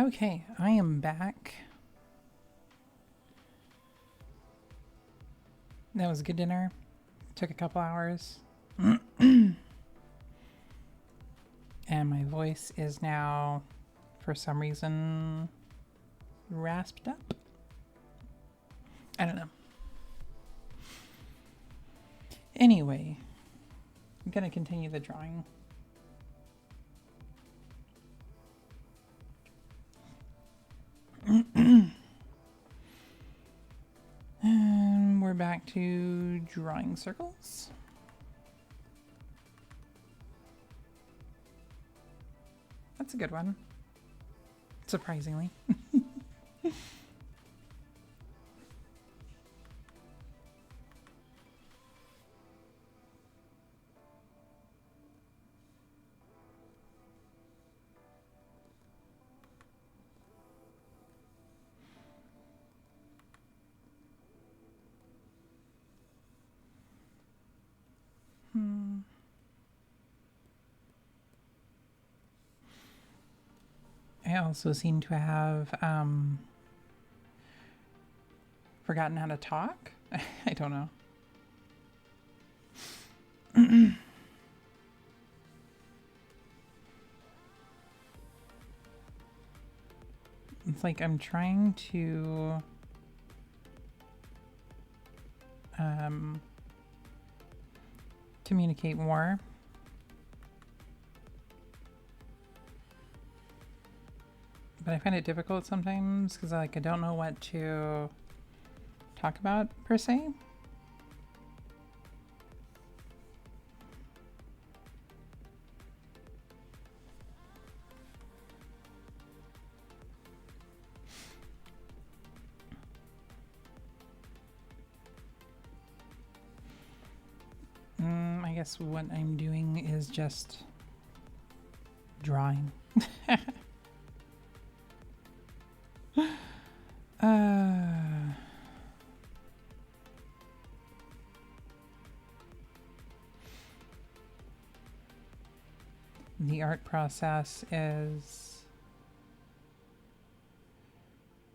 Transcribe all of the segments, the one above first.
Okay, I am back. That was a good dinner. Took a couple hours. And my voice is now, for some reason, rasped up. I don't know. Anyway, I'm going to continue the drawing. And we're back to drawing circles. That's a good one. Surprisingly. I also seem to have forgotten how to talk. I don't know. It's like I'm trying to communicate more. But I find it difficult sometimes because I don't know what to talk about per se. I guess what I'm doing is just drawing. The art process is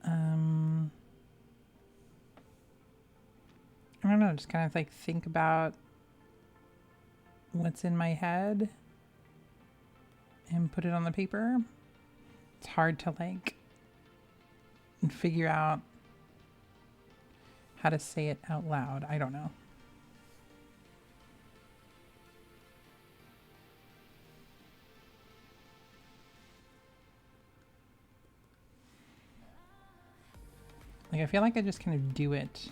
I don't know, just kind of like think about what's in my head and put it on the paper. It's hard to like figure out how to say it out loud. I don't know. Like, I feel like I just kind of do it.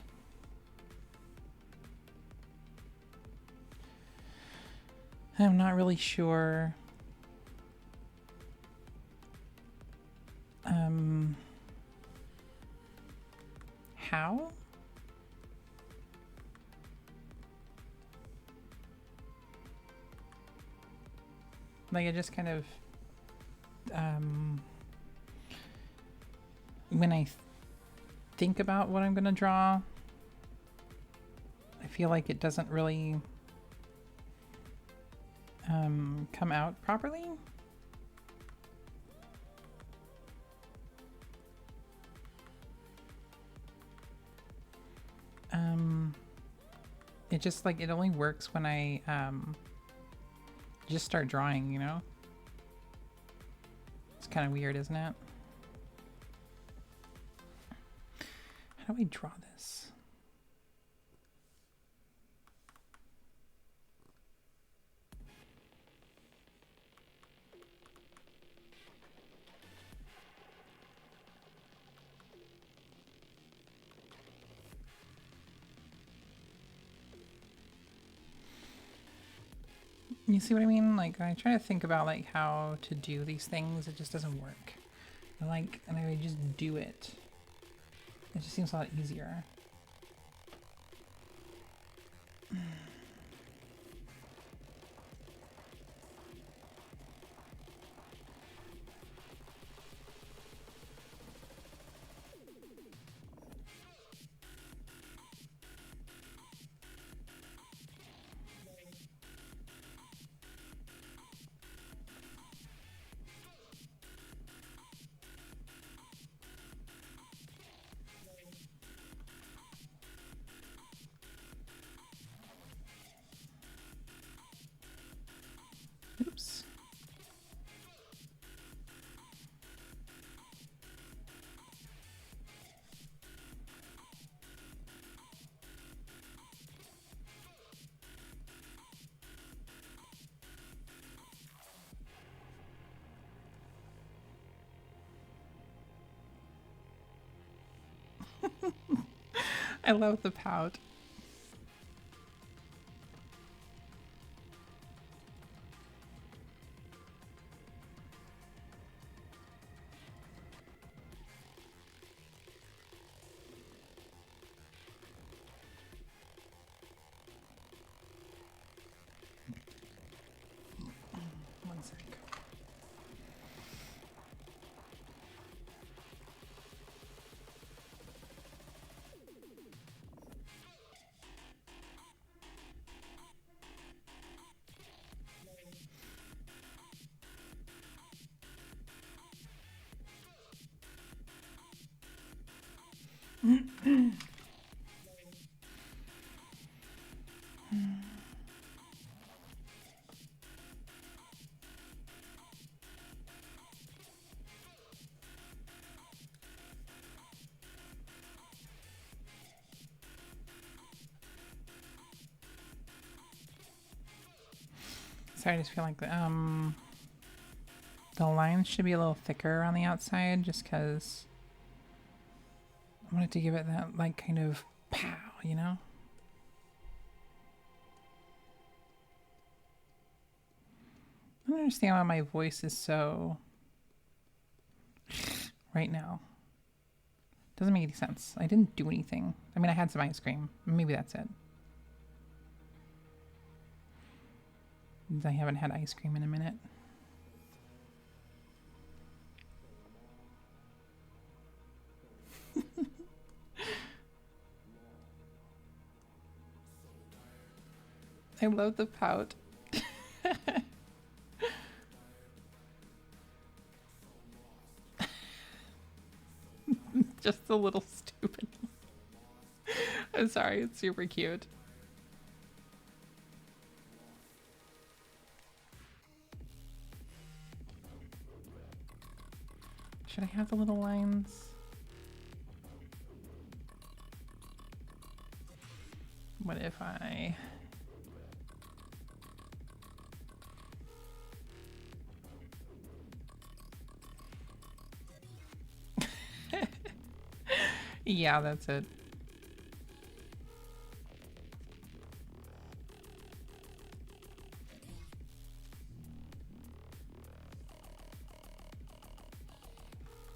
I'm not really sure how. Like, I just kind of when I think about what I'm gonna draw, I feel like it doesn't really come out properly. It just like, it only works when I just start drawing, you know? It's kind of weird, isn't it? How do I draw this? You see what I mean? Like, I try to think about like how to do these things, it just doesn't work. And I just do it. It just seems a lot easier. I love the pout. One sec. Sorry, I just feel like the lines should be a little thicker on the outside just because I wanted to give it that like kind of pow, you know? I don't understand why my voice is so right now. Doesn't make any sense. I didn't do anything. I mean, I had some ice cream. Maybe that's it. I haven't had ice cream in a minute. I love the pout. Just a little stupid. I'm sorry, it's super cute. Should I have the little lines? What if I... Yeah, that's it.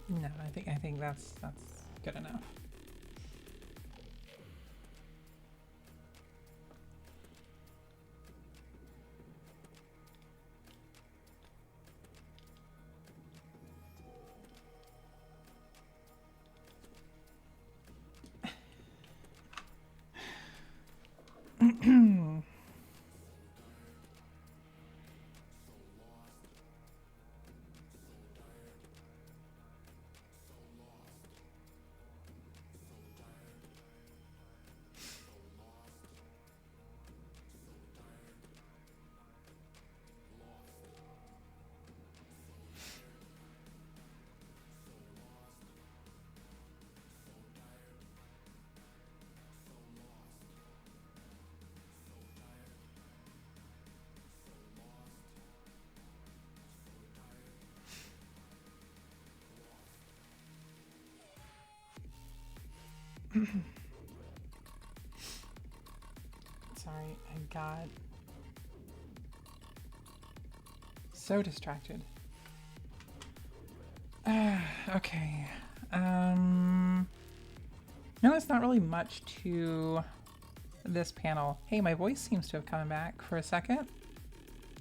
No, I think that's good enough. Sorry, I got so distracted. Okay. No, there's not really much to this panel. Hey, my voice seems to have come back for a second.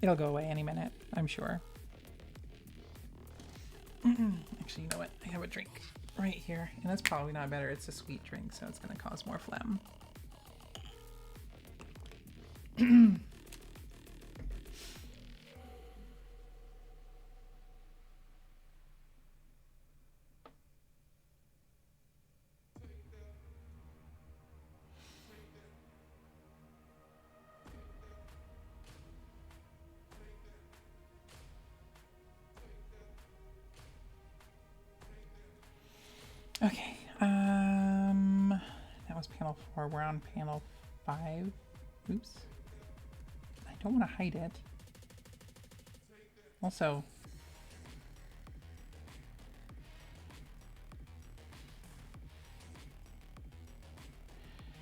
It'll go away any minute, I'm sure. Actually, you know what? I have a drink right here, and that's probably not better. It's a sweet drink, so it's going to cause more phlegm. Okay, that was panel 4. We're on panel 5. Oops. I don't want to hide it. Also,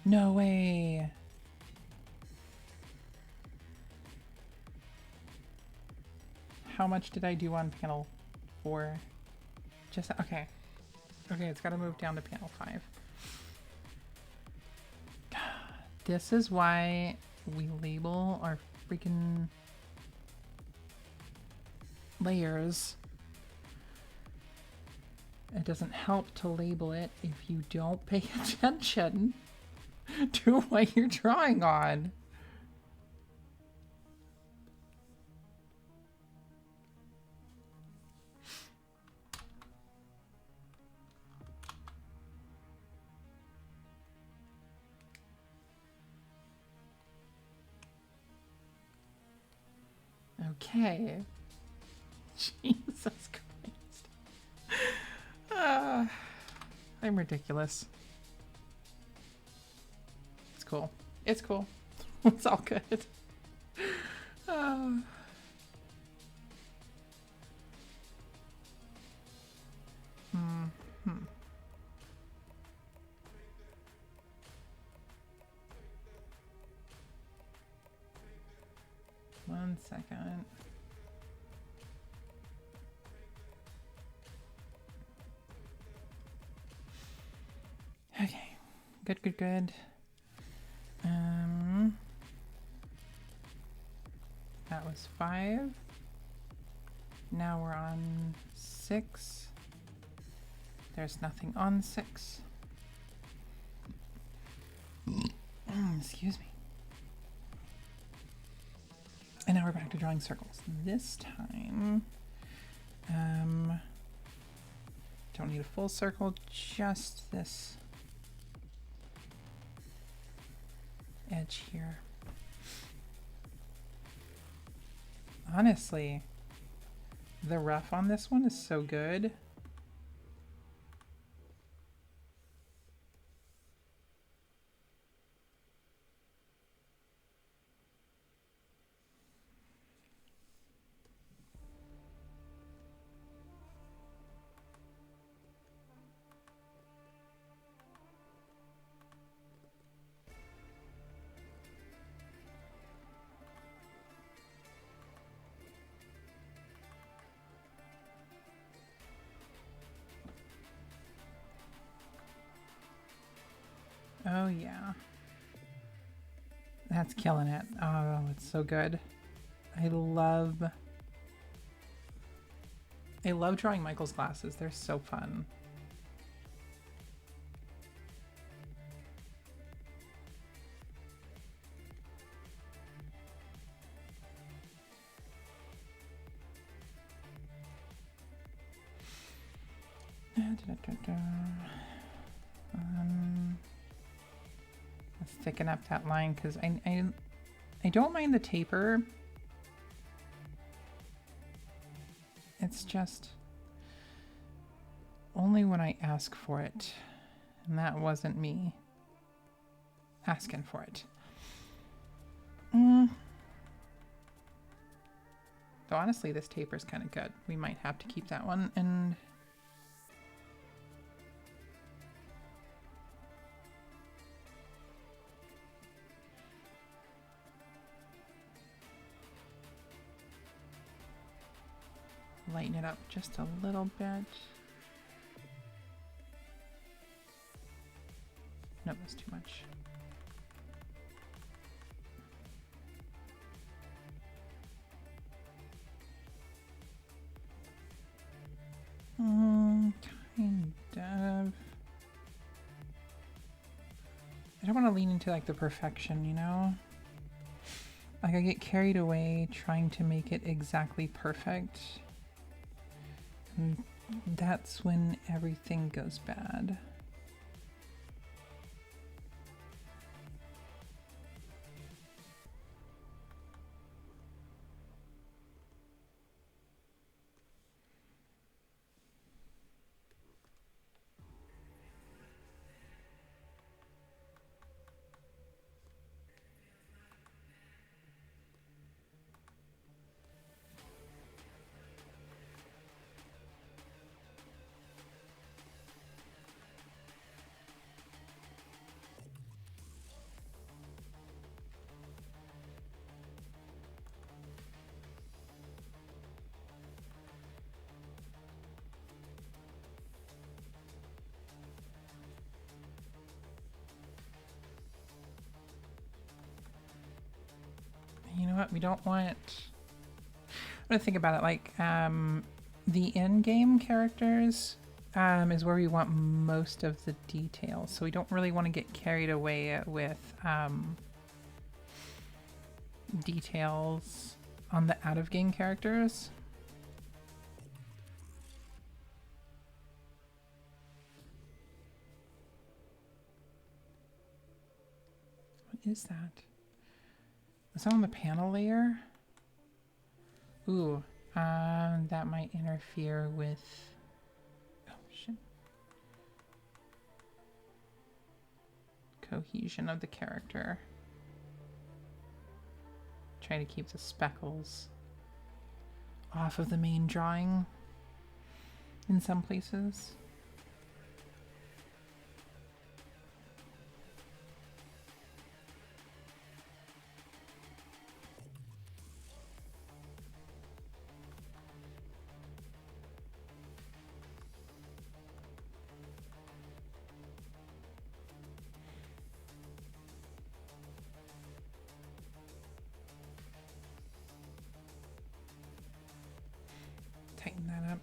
No way. How much did I do on panel 4? Just, okay. Okay, it's got to move down to panel 5. This is why we label our freaking layers. It doesn't help to label it if you don't pay attention to what you're drawing on. Okay. Jesus Christ. I'm ridiculous. It's cool. It's cool. It's all good. Uh, 1 second. Okay. Good, good, good. That was 5. Now we're on 6. There's nothing on 6. Excuse me. And now we're back to drawing circles. This time, don't need a full circle, just this edge here. Honestly, the rough on this one is so good. Oh yeah. That's killing it. Oh, it's so good. I love drawing Michael's glasses. They're so fun. Let's thicken up that line because I don't mind the taper. It's just only when I ask for it, and that wasn't me asking for it. Though honestly, this taper's kind of good. We might have to keep that one and lighten it up just a little bit. No, that's too much. Kind of. I don't want to lean into like the perfection, you know? Like I get carried away trying to make it exactly perfect. And that's when everything goes bad. we don't want... I'm gonna think about it, like, the in-game characters is where we want most of the details, so we don't really want to get carried away with details on the out-of-game characters. What is that? Is that on the panel layer? Ooh, that might interfere with... Oh, shit. Cohesion of the character. Try to keep the speckles off of the main drawing in some places. Tighten that up.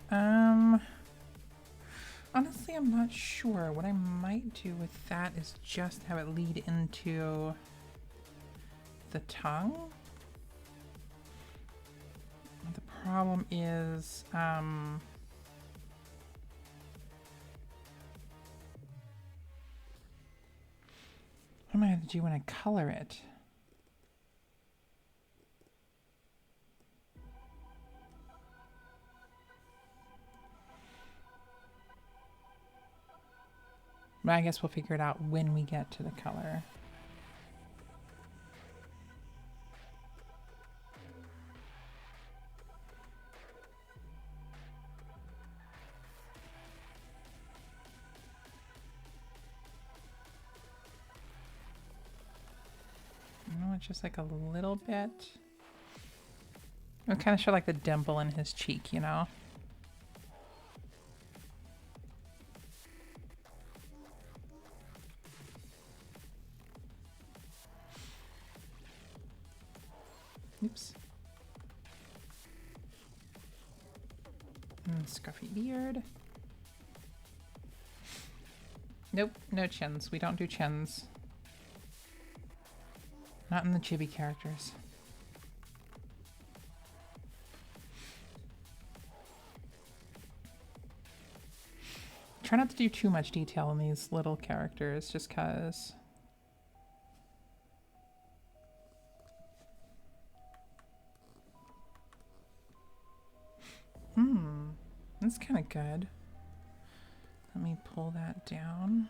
Honestly, I'm not sure. What I might do with that is just have it lead into the tongue. The problem is, what am I going to do when I color it? But I guess we'll figure it out when we get to the color. No, it's just like a little bit. It kind of show like the dimple in his cheek, you know? Oops. Scruffy beard. Nope, no chins. We don't do chins. Not in the chibi characters. Try not to do too much detail in these little characters, just cause. That's kind of good. Let me pull that down.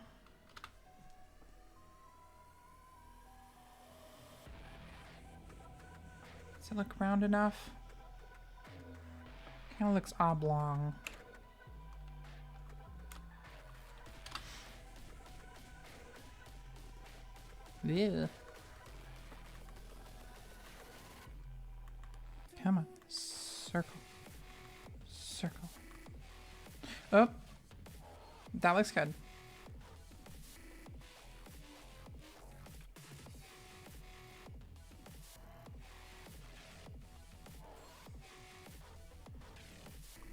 Does it look round enough? Kind of looks oblong. Yeah. Come on. Circle. Circle. Oh. That looks good.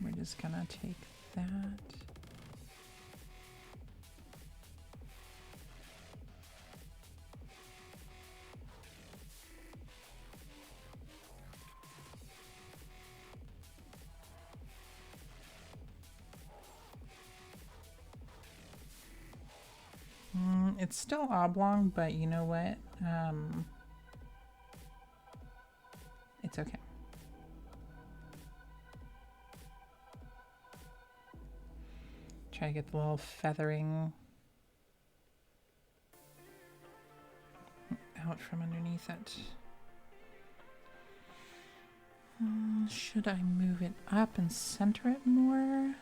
We're just gonna take that. It's still oblong, but you know what? It's okay. Try to get the little feathering out from underneath it. Should I move it up and center it more?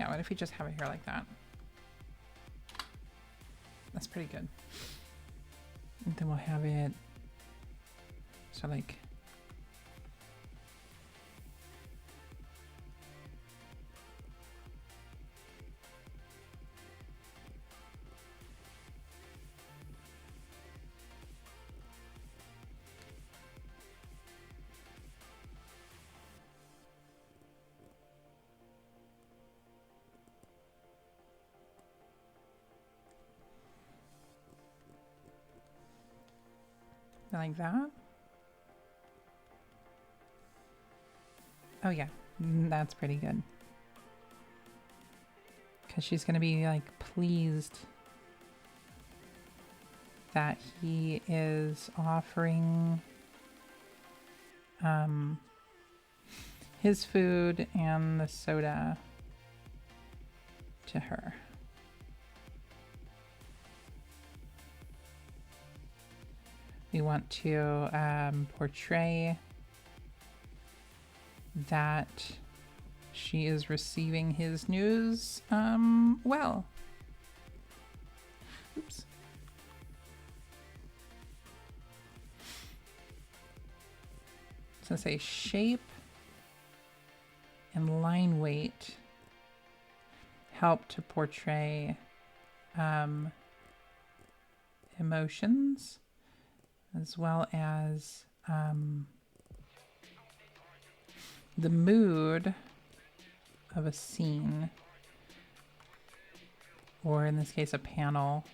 Yeah, what if we just have it here like that? That's pretty good. And then we'll have it so like Like that. Oh yeah, that's pretty good. Because she's going to be like pleased that he is offering his food and the soda to her. We want to portray that she is receiving his news well. Oops. So say shape and line weight help to portray emotions as well as the mood of a scene, or in this case, a panel.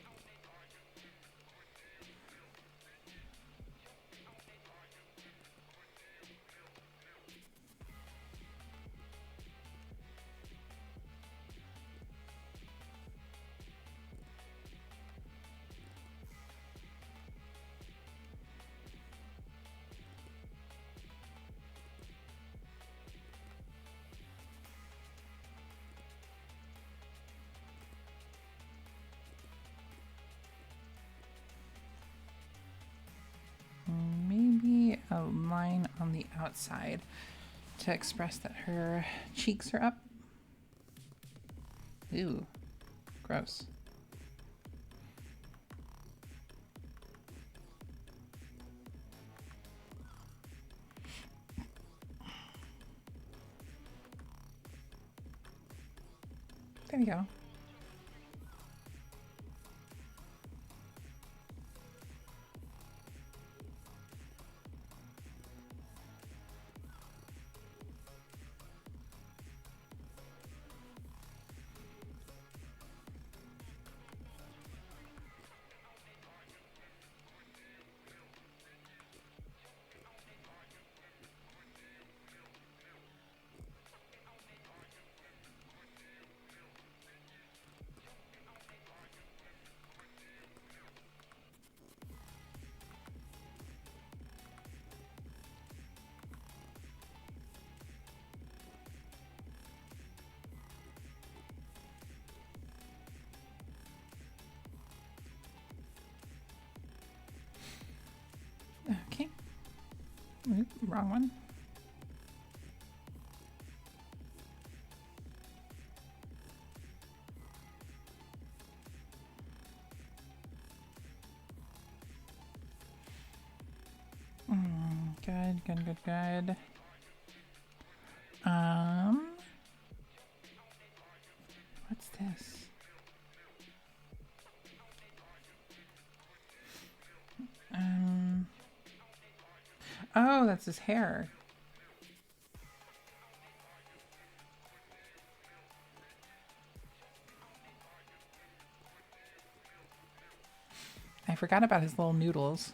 Maybe a line on the outside to express that her cheeks are up. Ew, gross. There we go. Okay. Oop, wrong one. Good, good, good, good. What's this? Oh, that's his hair. I forgot about his little noodles.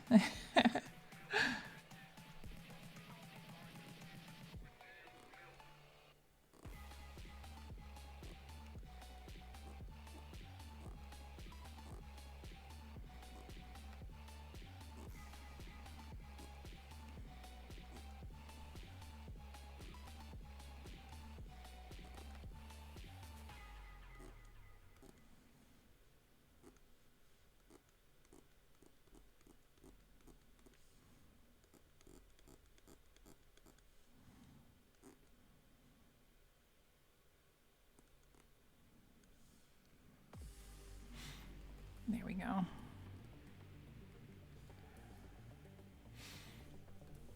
There we go.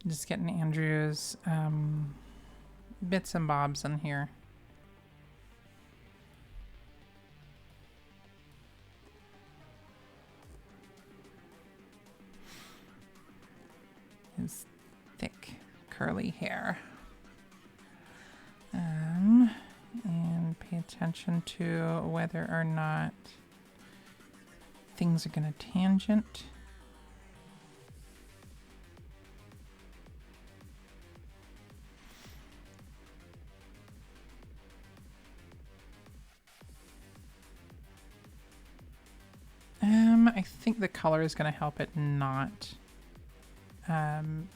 Just getting Andrew's bits and bobs in here. His thick curly hair. And pay attention to whether or not things are going to tangent. I think the color is going to help it not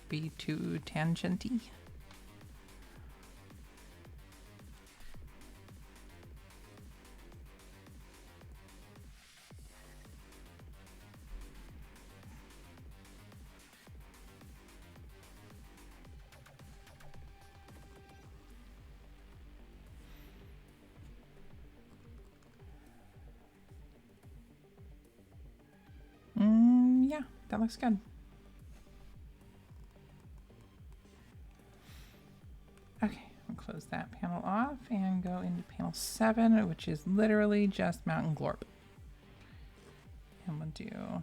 be too tangenty. Yeah, that looks good. Okay, we'll close that panel off and go into panel 7, which is literally just Mountain Glorp. And we'll do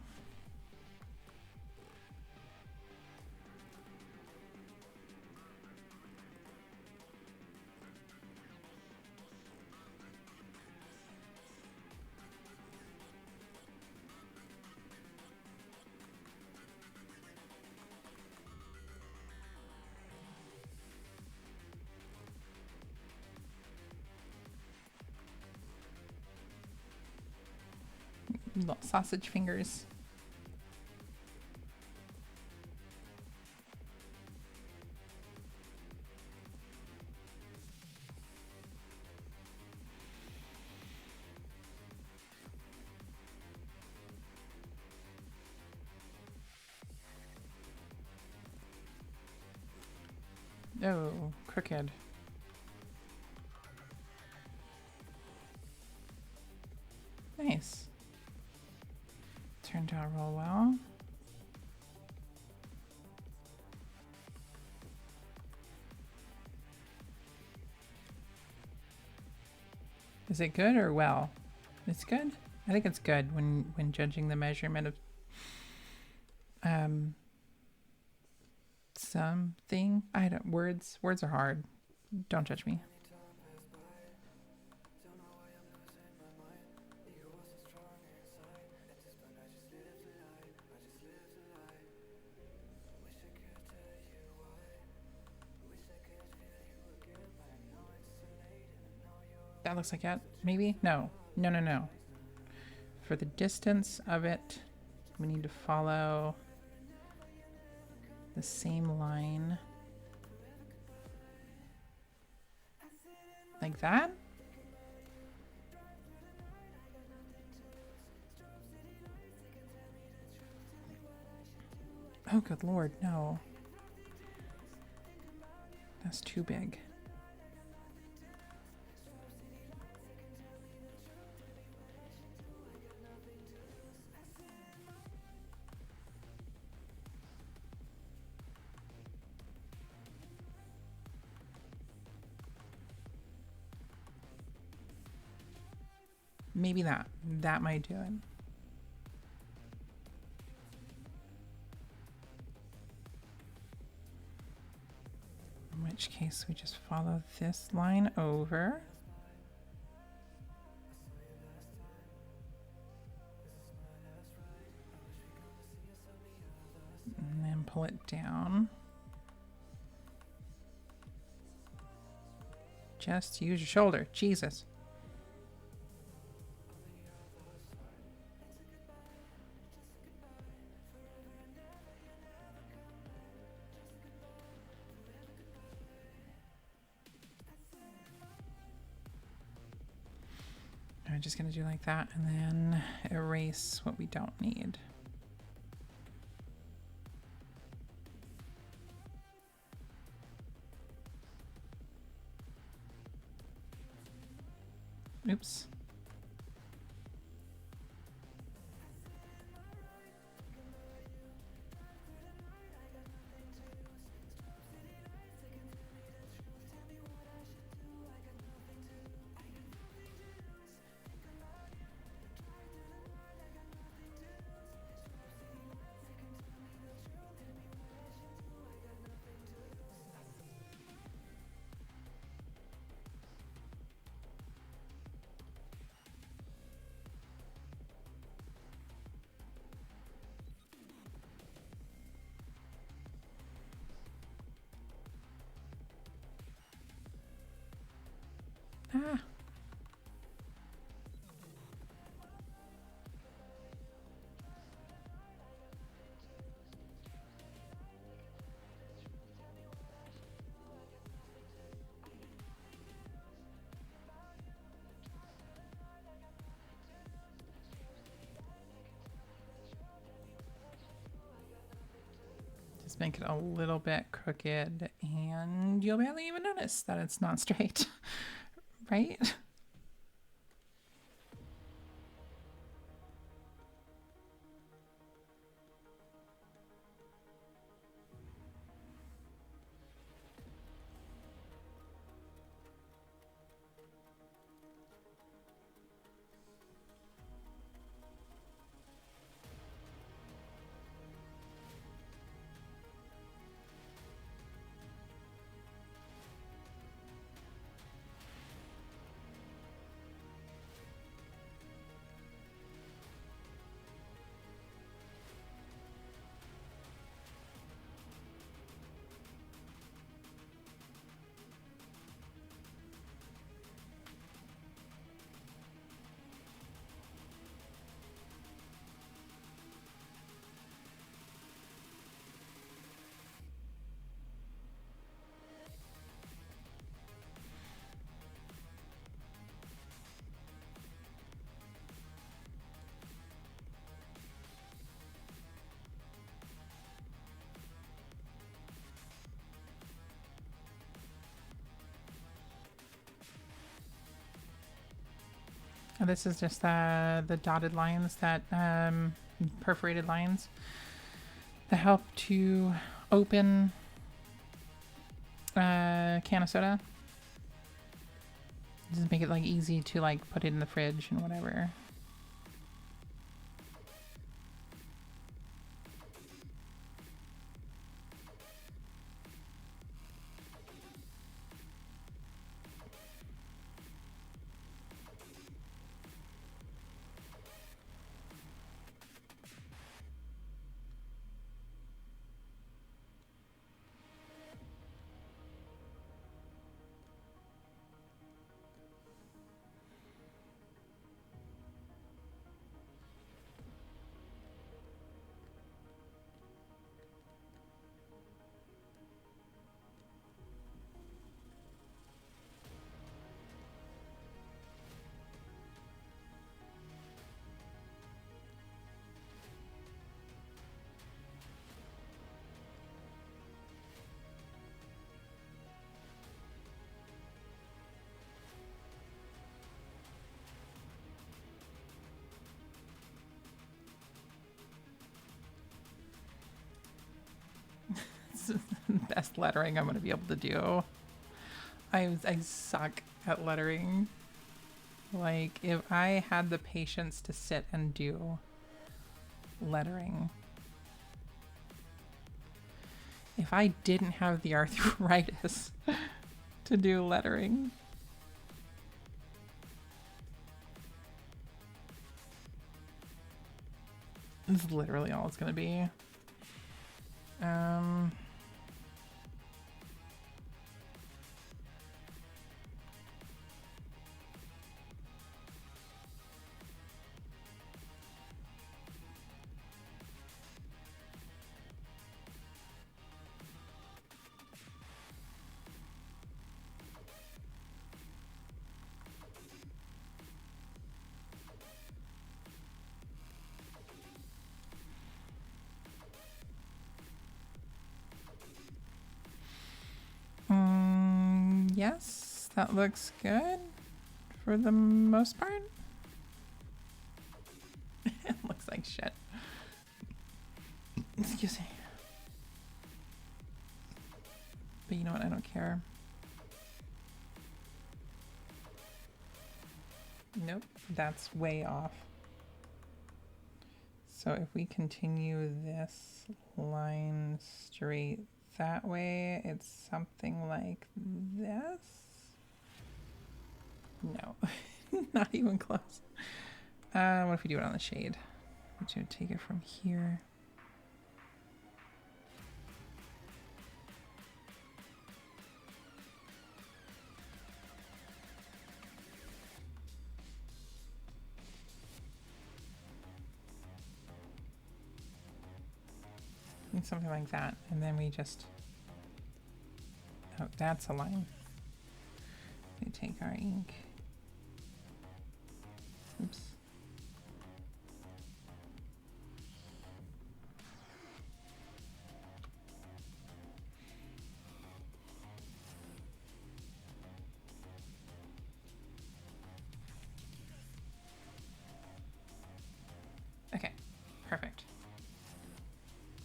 little sausage fingers. Oh, crooked. Nice. Turned out real well. Is it good or well? It's good? I think it's good when judging the measurement of something. I don't words are hard. Don't judge me. That looks like it. Maybe? No. No, no, no. For the distance of it, we need to follow the same line. Like that? Oh, good lord, no. That's too big. Maybe that might do it. In which case we just follow this line over. And then pull it down. Just use your shoulder. Jesus. I'm just going to do like that and then erase what we don't need. Oops. Ah. Just make it a little bit crooked and you'll barely even notice that it's not straight, right? This is just the dotted lines that perforated lines that help to open a can of soda. Just make it like easy to like put it in the fridge and whatever. Best lettering I'm gonna be able to do. I suck at lettering. Like, if I had the patience to sit and do lettering, if I didn't have the arthritis to do lettering, this is literally all it's gonna be. Yes, that looks good for the most part. It looks like shit. Excuse me. But you know what? I don't care. Nope, that's way off. So if we continue this line straight that way, it's something like this. No, not even close. What if we do it on the shade? To take it from here. And something like that, and then we just, oh, that's a line. We take our ink. Oops.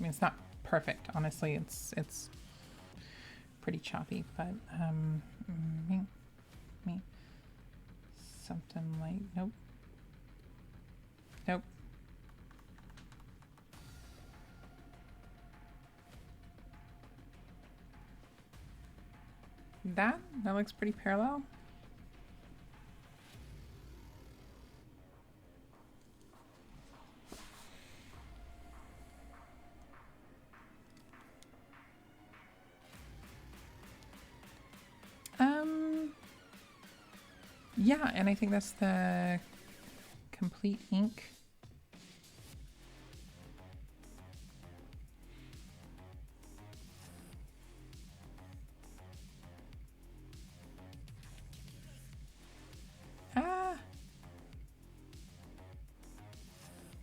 mean, it's not perfect. Honestly, it's pretty choppy, but me something like nope. Nope. That looks pretty parallel. Yeah, and I think that's the complete ink.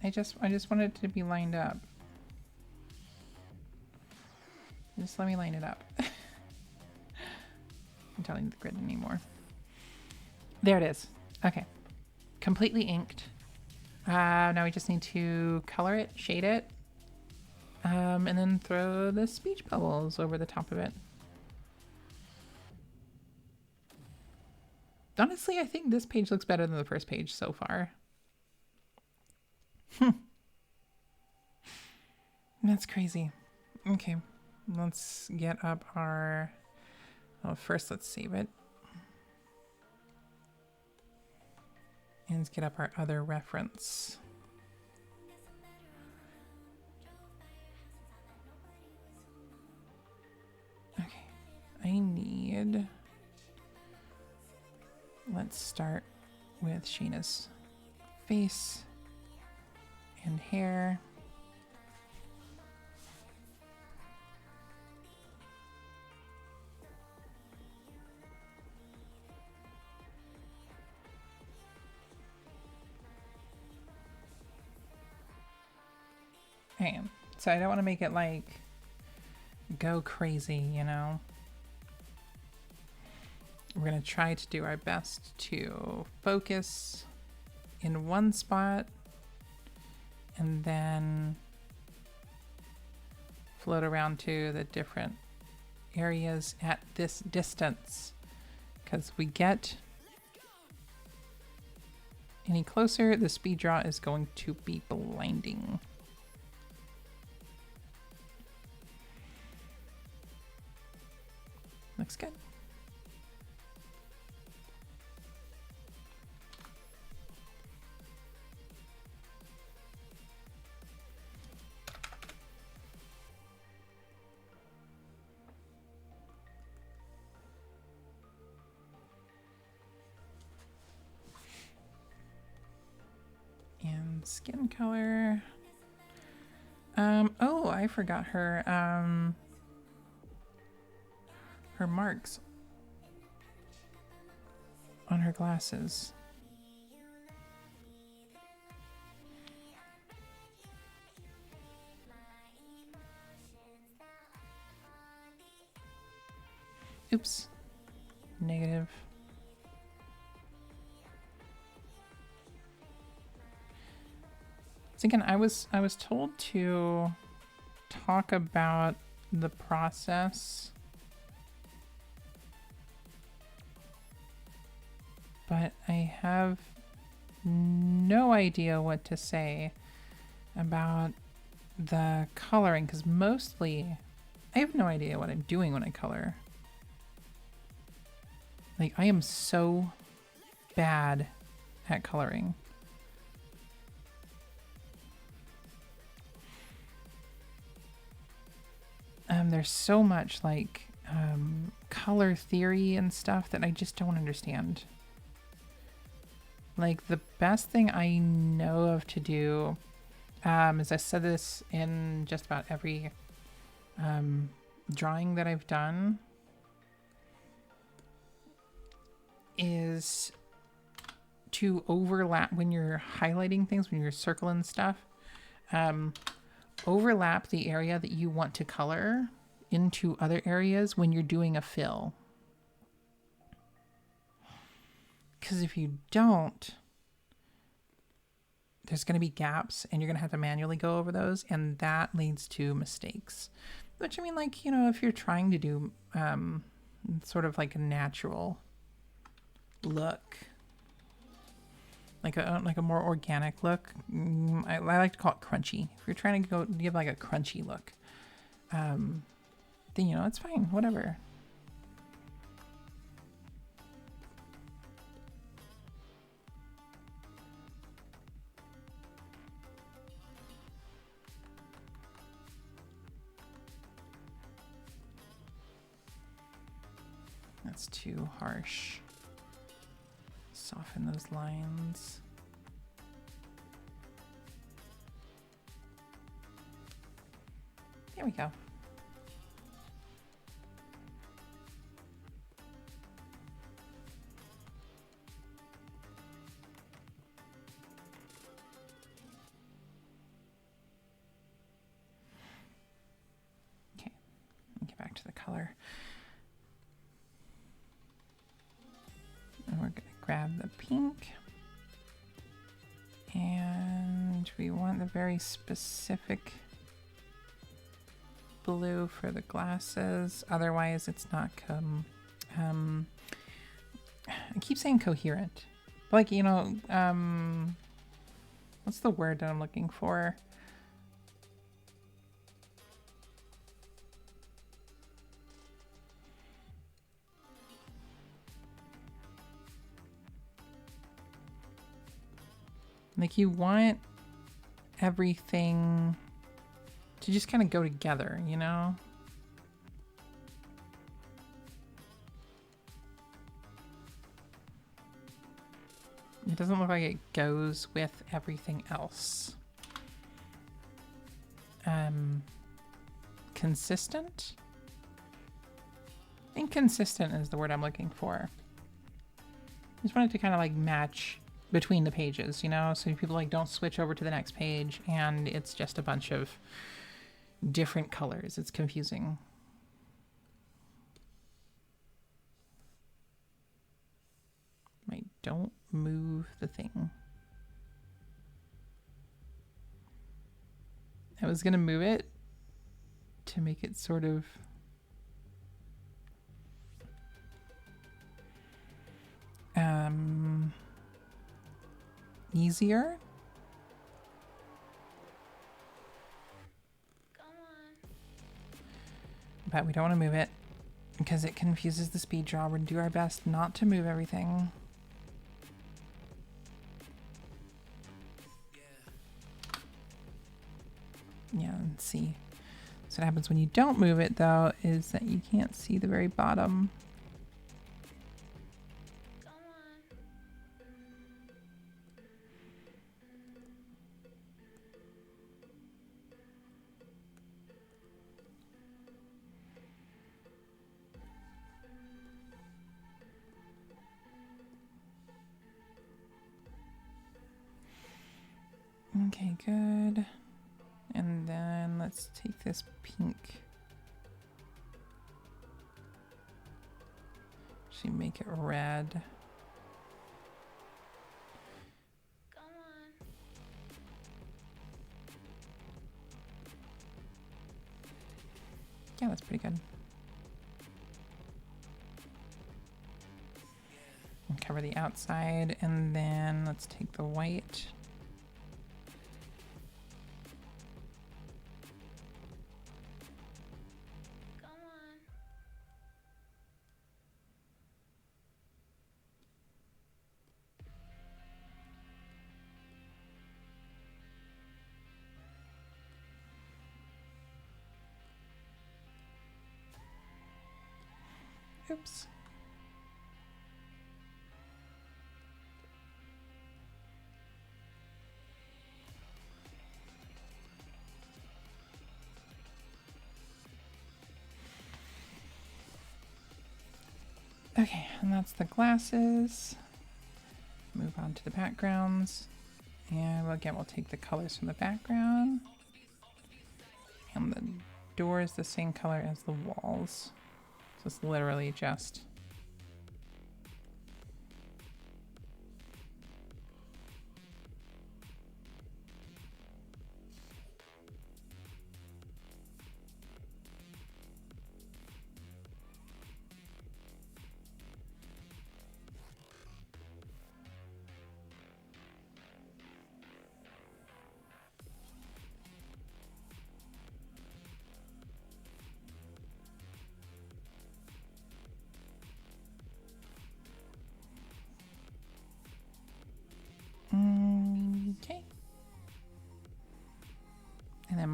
I just wanted it to be lined up. Just let me line it up. I'm telling the grid anymore. There it is. Okay. Completely inked. Now we just need to color it, shade it, and then throw the speech bubbles over the top of it. Honestly, I think this page looks better than the first page so far. That's crazy. Okay, let's get up our... Well, first let's save it. And let's get up our other reference. Okay, I need... Let's start with Shayna's face and hair. Okay, so I don't want to make it like go crazy, you know? We're going to try to do our best to focus in one spot and then float around to the different areas at this distance. Because we get any closer, the speed draw is going to be blinding. Looks good. And skin color. Oh, I forgot her her marks on her glasses. Oops. Negative. So again, I was told to talk about the process, but I have no idea what to say about the coloring, because mostly I have no idea what I'm doing when I color. Like, I am so bad at coloring. There's so much like color theory and stuff that I just don't understand. Like, the best thing I know of to do, as I said this in just about every drawing that I've done, is to overlap when you're highlighting things, when you're circling stuff, overlap the area that you want to color into other areas when you're doing a fill. Because if you don't, there's going to be gaps and you're going to have to manually go over those, and that leads to mistakes. Which, I mean, like, you know, if you're trying to do sort of like a natural look, like a more organic look, I like to call it crunchy. If you're trying to go give like a crunchy look, then, you know, it's fine, whatever. That's too harsh. Soften those lines. There we go. Okay, get back to the color. And we're going to grab the pink. And we want the very specific blue for the glasses. Otherwise, it's not I keep saying coherent. But like, you know, what's the word that I'm looking for? Like, you want everything to just kind of go together, you know? It doesn't look like it goes with everything else. Consistent? Inconsistent is the word I'm looking for. I just want it to kind of like match between the pages, you know, so people like don't switch over to the next page and it's just a bunch of different colors. It's confusing. Right, don't move the thing. I was gonna move it to make it sort of easier. But we don't want to move it because it confuses the speed draw. We're going to do our best not to move everything. Yeah, let's see. So what happens when you don't move it, though, is that you can't see the very bottom. Okay, good. And then let's take this pink. Actually make it red. Yeah, that's pretty good. And cover the outside, and then let's take the white. Oops. Okay, and that's the glasses. Move on to the backgrounds. And again, we'll take the colors from the background. And the door is the same color as the walls. So it's literally just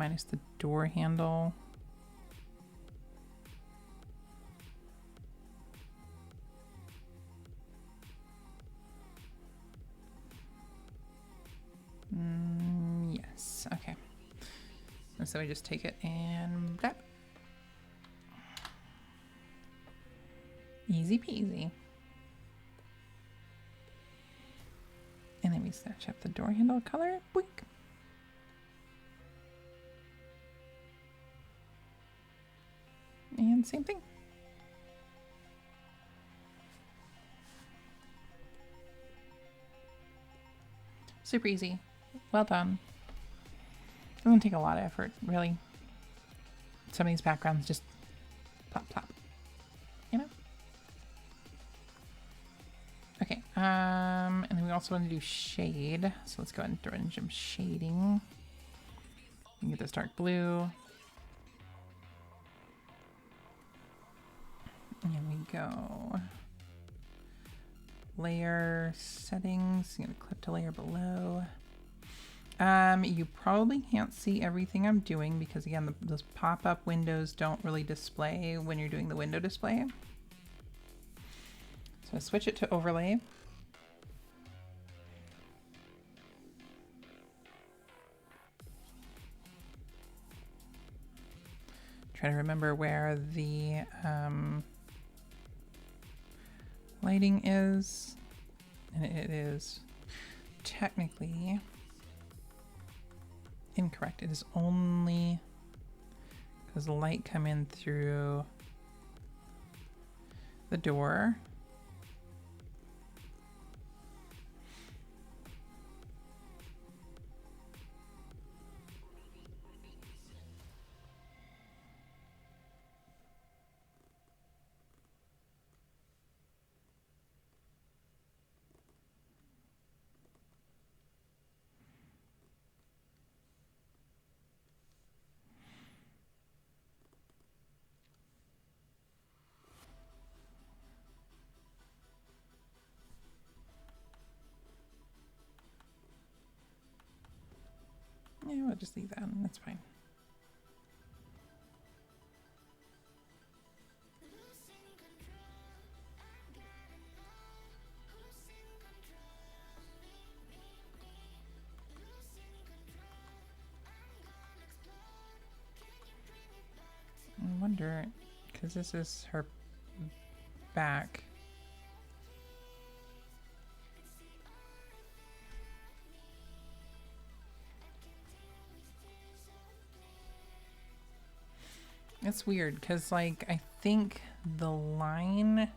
minus the door handle. Yes, okay. And so we just take it and that. Easy peasy. And then we snatch up the door handle color. Boink. And same thing. Super easy. Well done. Doesn't take a lot of effort, really. Some of these backgrounds just plop plop. You know? Okay, and then we also want to do shade. So let's go ahead and throw in some shading. You can get this dark blue. And we go layer settings. You get a clip to layer below. You probably can't see everything I'm doing because again, those pop-up windows don't really display when you're doing the window display. So I switch it to overlay. Try to remember where the lighting is, and it is technically incorrect. It is only because the light come in through the door. Yeah, we'll just leave that. That's fine. I wonder, because this is her back. It's weird because, like, I think the line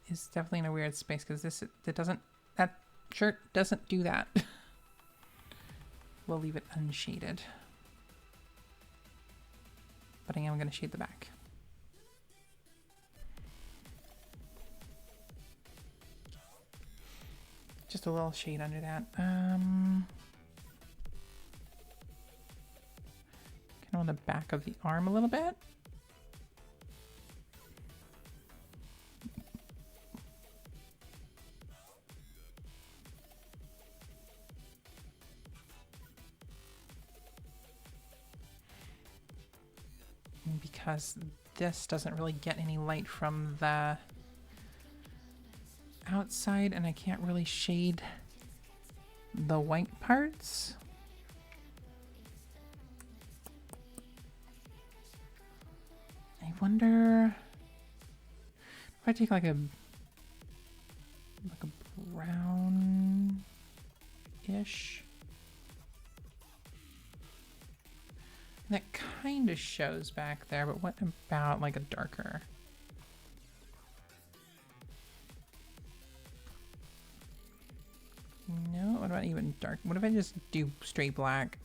is definitely in a weird space because that shirt doesn't do that. We'll leave it unshaded. But I am going to shade the back. Just a little shade under that. Kind of on the back of the arm a little bit. And because this doesn't really get any light from the outside, and I can't really shade the white parts. I wonder if I take like a brown-ish. That kind of shows back there, but what about like a darker? No, what about even dark? What if I just do straight black?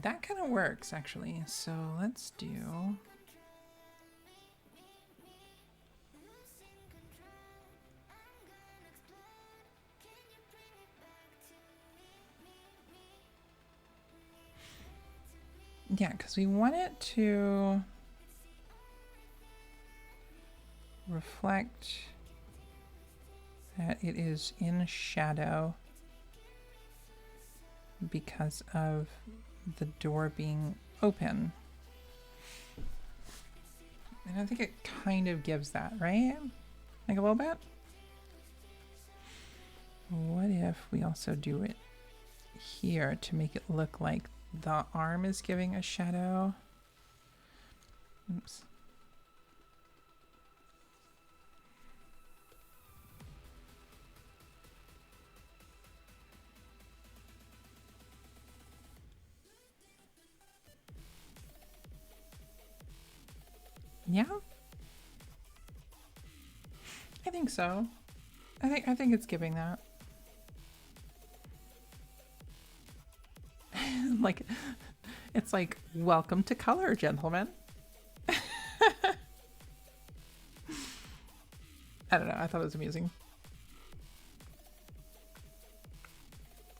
That kind of works actually. So let's do. Yeah, because we want it to reflect that it is in shadow because of the door being open. And I think it kind of gives that, right? Like a little bit? What if we also do it here to make it look like the arm is giving a shadow? Oops. Yeah, I think so. I think it's giving that. Like, it's like, welcome to color, gentlemen. I don't know. I thought it was amusing.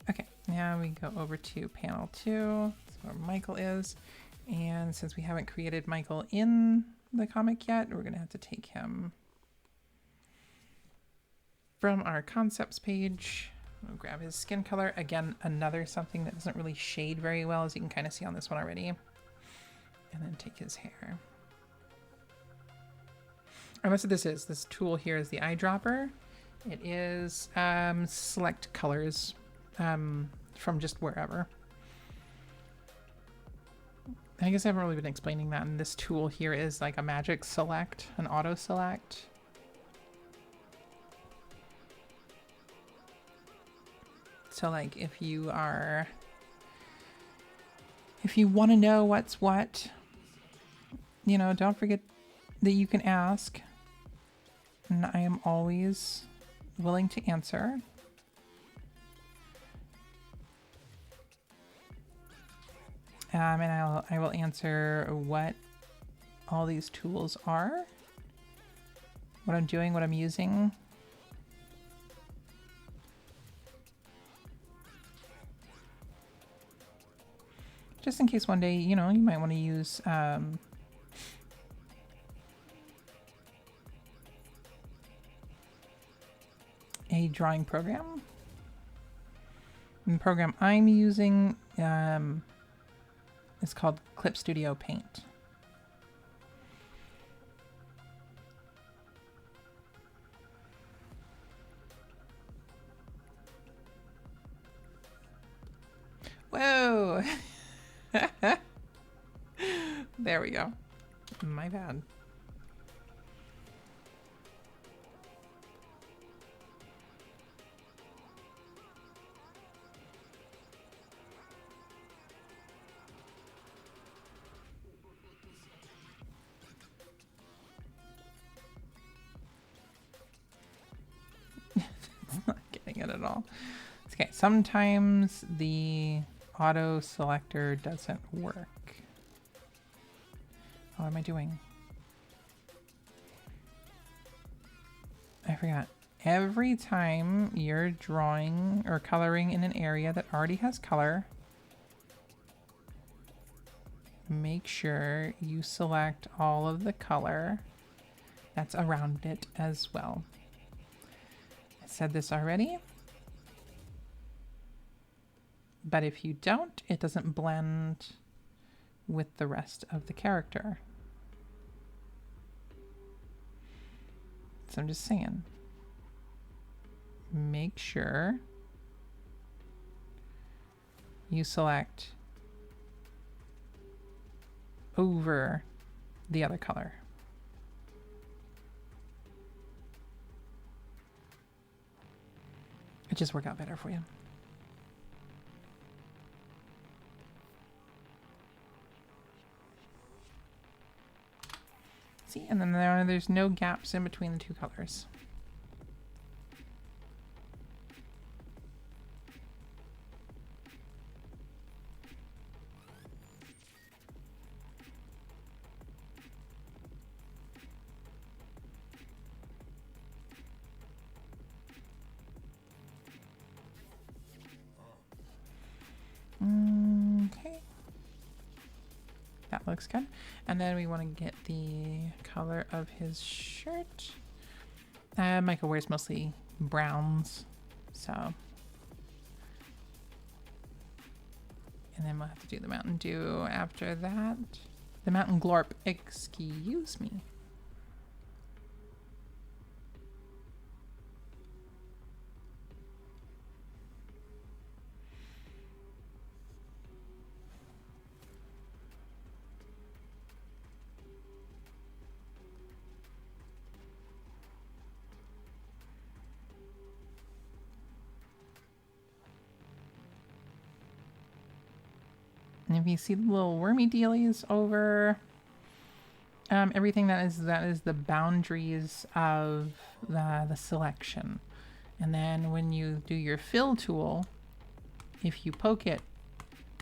Okay, now we go over to panel 2. That's where Michael is. And since we haven't created Michael in the comic yet, we're going to have to take him from our concepts page. We'll grab his skin color. Again, another something that doesn't really shade very well, as you can kind of see on this one already. And then take his hair. Unless this tool here is the eyedropper. It is select colors from just wherever. I guess I haven't really been explaining that. And this tool here is like a magic select, an auto select. So like if you want to know what's what, you know, don't forget that you can ask. And I am always willing to answer. And I will answer what all these tools are, what I'm doing, what I'm using. Just in case one day, you know, you might want to use a drawing program. And the program I'm using is called Clip Studio Paint. Whoa! There we go. My bad. Not getting it at all. Okay, sometimes the auto selector doesn't work. What am I doing? I forgot. Every time you're drawing or coloring in an area that already has color, make sure you select all of the color that's around it as well. I said this already, but if you don't, it doesn't blend with the rest of the character. So I'm just saying, make sure you select over the other color. It just worked out better for you. See, and then there's no gaps in between the two colors. Okay. That looks good. And then we want to get the color of his shirt. Michael wears mostly browns, so. And then we'll have to do the Mountain Dew after that. The Mountain Glorp, excuse me. And if you see the little wormy dealies over everything, that is the boundaries of the selection. And then when you do your fill tool, if you poke it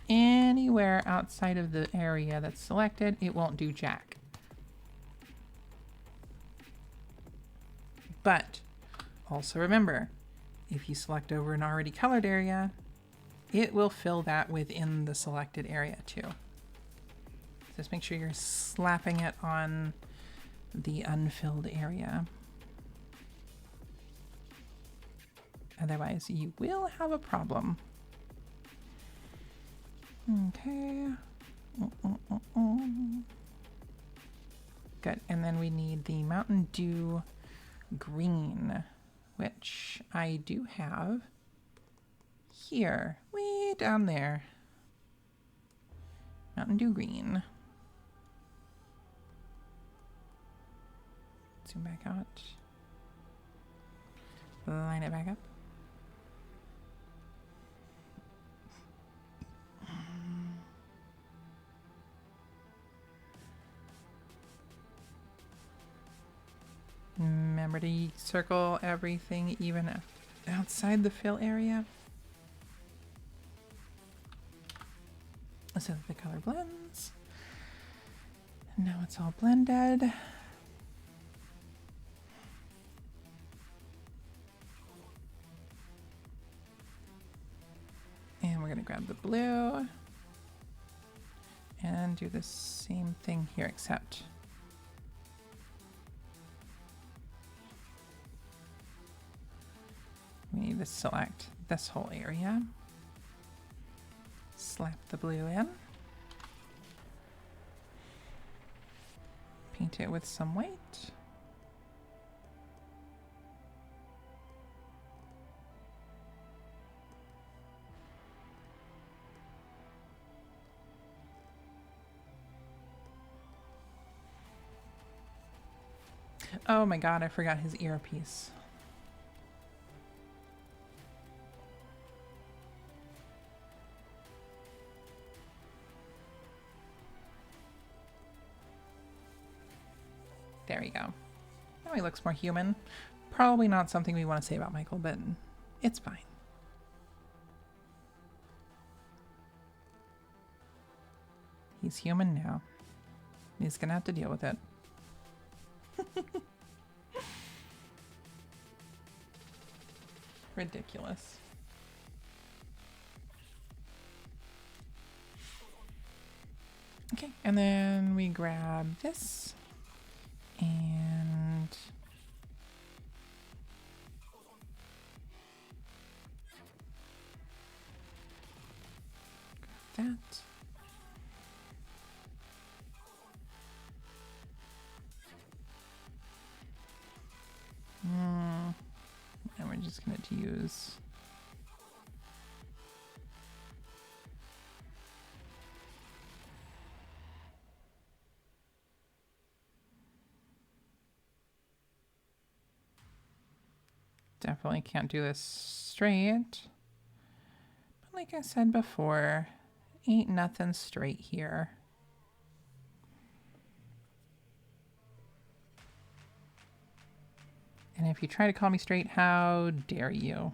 anywhere outside of the area that's selected, it won't do jack. But also remember, if you select over an already colored area, it will fill that within the selected area too. Just make sure you're slapping it on the unfilled area. Otherwise, you will have a problem. Okay. Good. And then we need the Mountain Dew green, which I do have here, way down there. Mountain Dew green. Zoom back out. Line it back up. Remember to circle everything even outside the fill area, so that the color blends. And now it's all blended. And we're gonna grab the blue and do the same thing here, except we need to select this whole area. Slap the blue in. Paint it with some white. Oh my god, I forgot his earpiece. There we go. Now he looks more human. Probably not something we want to say about Michael, but it's fine. He's human now. He's gonna have to deal with it. Ridiculous. Okay, and then we grab this and that. And we're just going to use definitely can't do this straight. But like I said before, ain't nothing straight here. And if you try to call me straight, how dare you?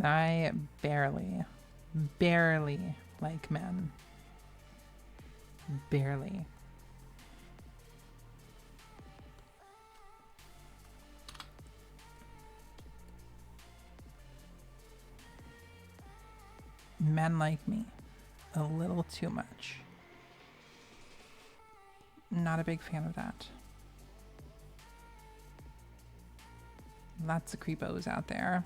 I barely like men. Barely. men like me a little too much. Not a big fan of that. Lots of creepos out there.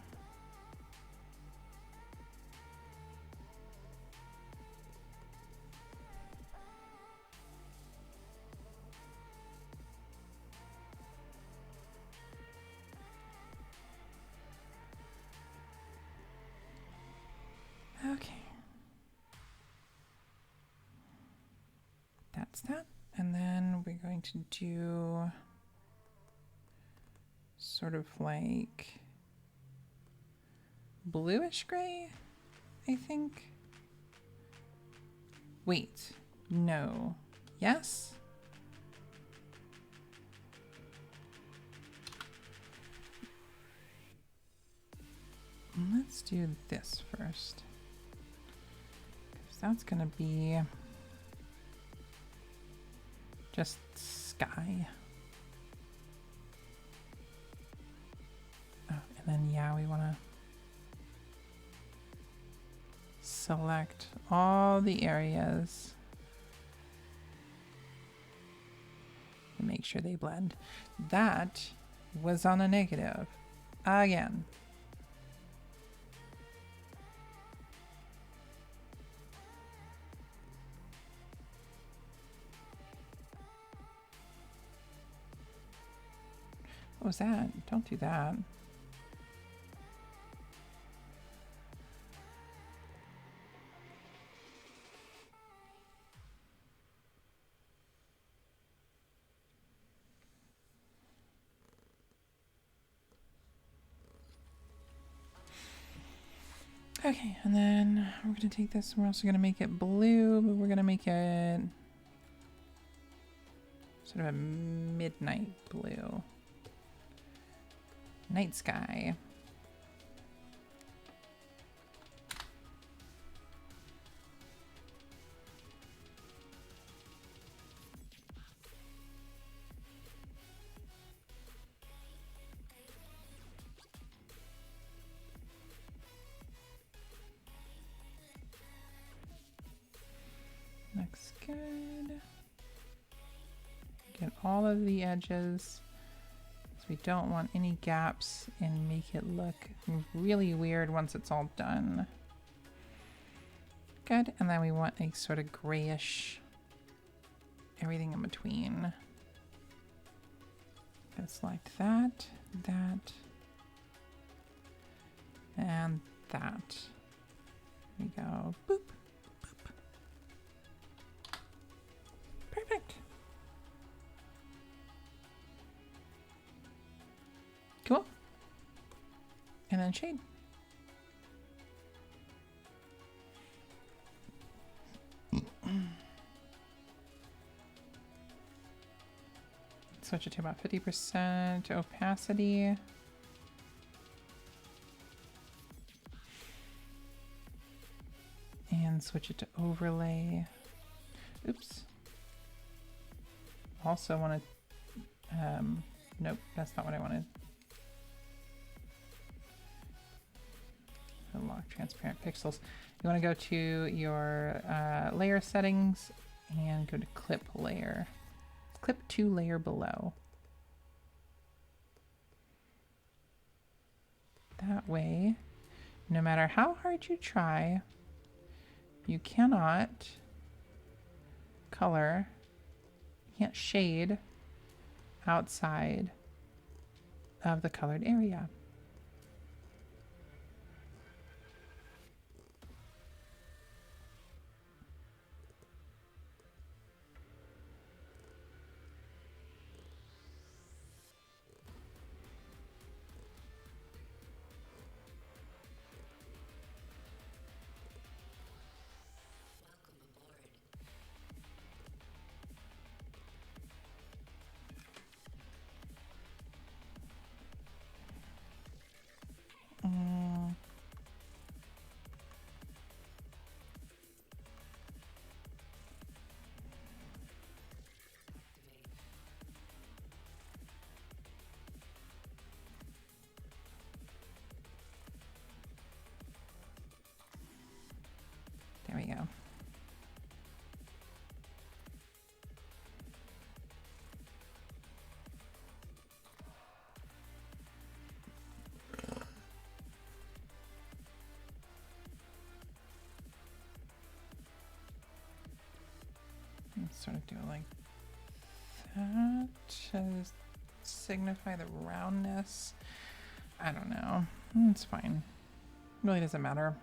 Okay. That's that. And then we're going to do sort of like bluish gray, I think. Wait, no. Yes? Let's do this first. Because that's going to be just sky. Oh, and then, yeah, we want to select all the areas and make sure they blend. That was on a negative again. What was that? Don't do that. Okay, and then we're going to take this, we're also going to make it blue, but we're going to make it sort of a midnight blue. Night sky. Looks good. Get all of the edges. We don't want any gaps and make it look really weird once it's all done. Good, and then we want a sort of grayish, everything in between. Gonna select that, that, and that. There we go, boop, boop. Perfect. Cool. And then shade. Switch it to about 50% opacity. And switch it to overlay. Oops. Also want to, nope, that's not what I wanted. Unlock transparent pixels. You want to go to your layer settings and go to clip layer. Clip to layer below. That way, no matter how hard you try, you cannot color, you can't shade outside of the colored area. Let's sort of do it like that to signify the roundness. I don't know. It's fine. Really doesn't matter.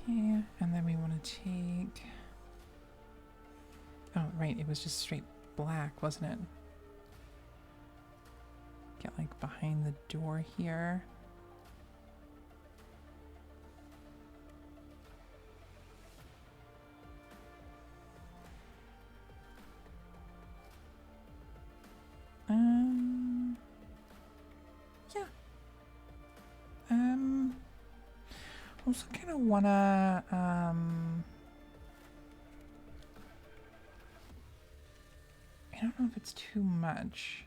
Okay, and then we want to take... Oh, right, it was just straight black, wasn't it? Get like behind the door here. Yeah. Also kind of wanna, I don't know if it's too much.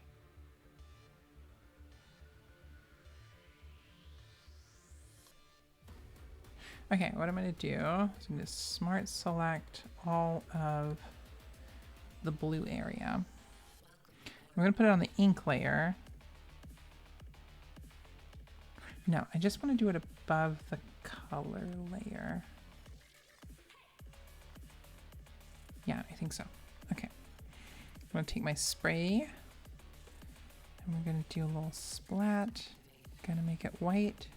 Okay, what I'm gonna do is I'm gonna smart select all of the blue area. I'm gonna put it on the ink layer. No, I just want to do it above the color layer. Yeah, I think so. Okay. I'm going to take my spray and we're going to do a little splat. Going to make it white.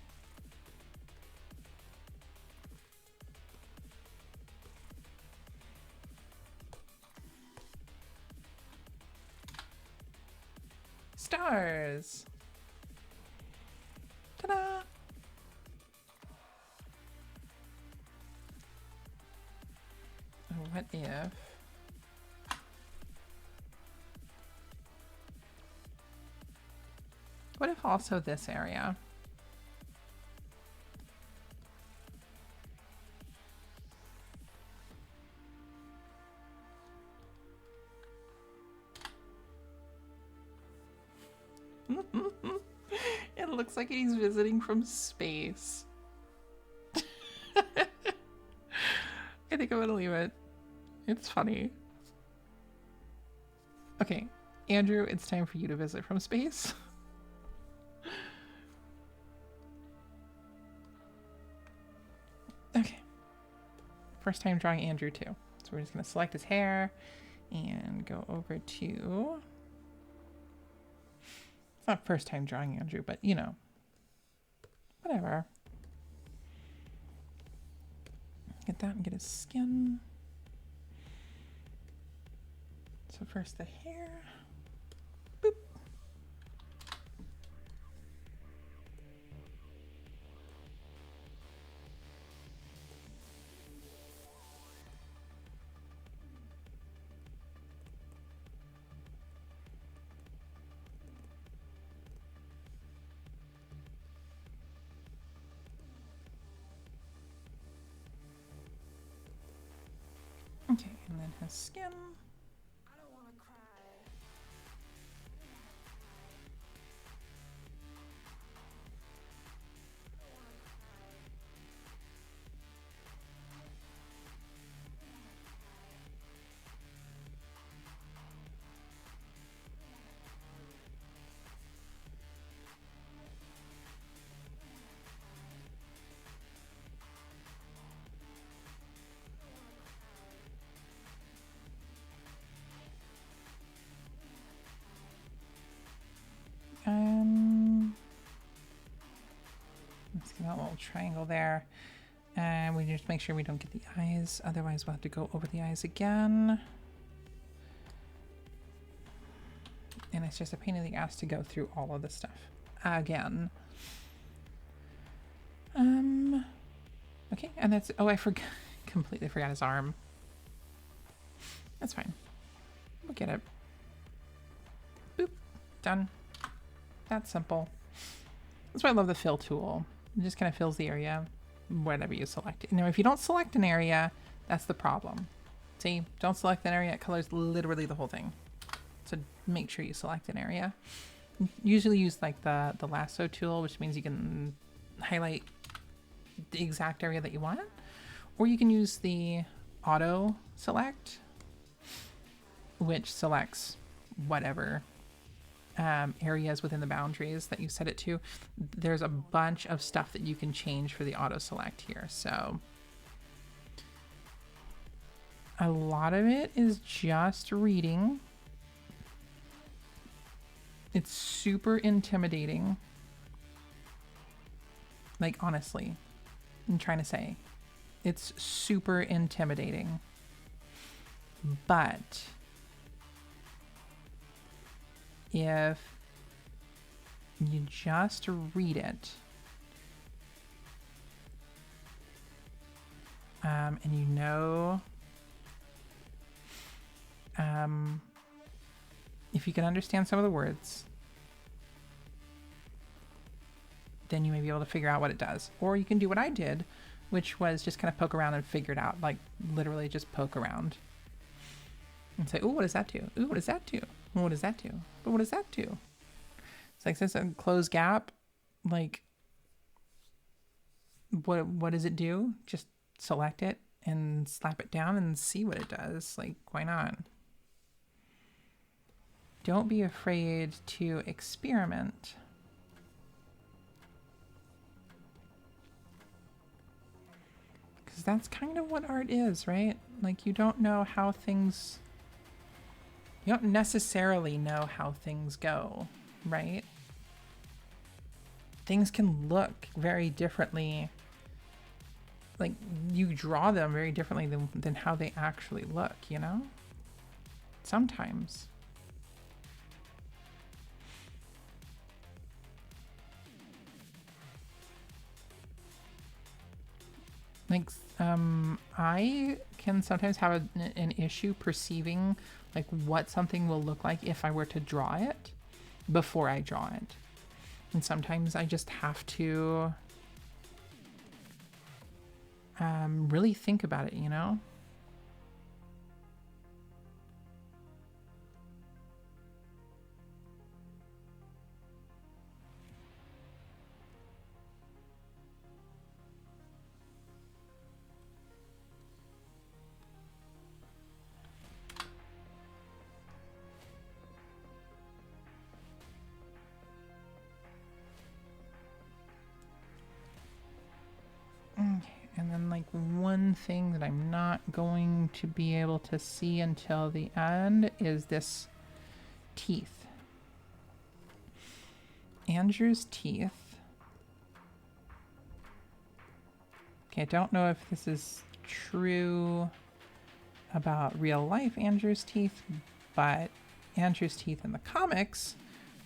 Stars! Ta-da! What if... What if also this area? It looks like he's visiting from space. I think I'm gonna leave it. It's funny. Okay, Andrew, it's time for you to visit from space. Okay. First time drawing Andrew too. So we're just gonna select his hair and go over to... It's not first time drawing Andrew, but you know, whatever. Get that and get his skin. So first the hair. Boop. Okay, and then his skin. I don't want to cry. Let's get that little triangle there. And we just make sure we don't get the eyes. Otherwise, we'll have to go over the eyes again. And it's just a pain in the ass to go through all of this stuff again. Okay, and that's... Oh, I forgot. Completely forgot his arm. That's fine. We'll get it. Boop. Done. That's simple. That's why I love the fill tool. It just kind of fills the area, whatever you select. Now, if you don't select an area, that's the problem. See, don't select an area, it colors literally the whole thing. So make sure you select an area. Usually use like the lasso tool, which means you can highlight the exact area that you want. Or you can use the auto select, which selects whatever areas within the boundaries that you set it to. There's a bunch of stuff that you can change for the auto select here. So a lot of it is just reading. It's super intimidating. Like, honestly, I'm trying to say, it's super intimidating. But if you just read it, and you know, if you can understand some of the words, then you may be able to figure out what it does. Or you can do what I did, which was just kind of poke around and figure it out. Like, literally just poke around and say, "Ooh, what does that do? Ooh, what does that do? Ooh, what does that do? But what does that do?" It's like this closed gap. Like, what does it do? Just select it and slap it down and see what it does. Like, why not? Don't be afraid to experiment. Because that's kind of what art is, right? Like, you don't know how things... You don't necessarily know how things go, right? Things can look very differently. Like, you draw them very differently than how they actually look, you know? Sometimes. Like, I can sometimes have an issue perceiving like what something will look like if I were to draw it before I draw it. And sometimes I just have to really think about it, you know? And then like one thing that I'm not going to be able to see until the end is this teeth. Andrew's teeth. Okay, I don't know if this is true about real life Andrew's teeth, but Andrew's teeth in the comics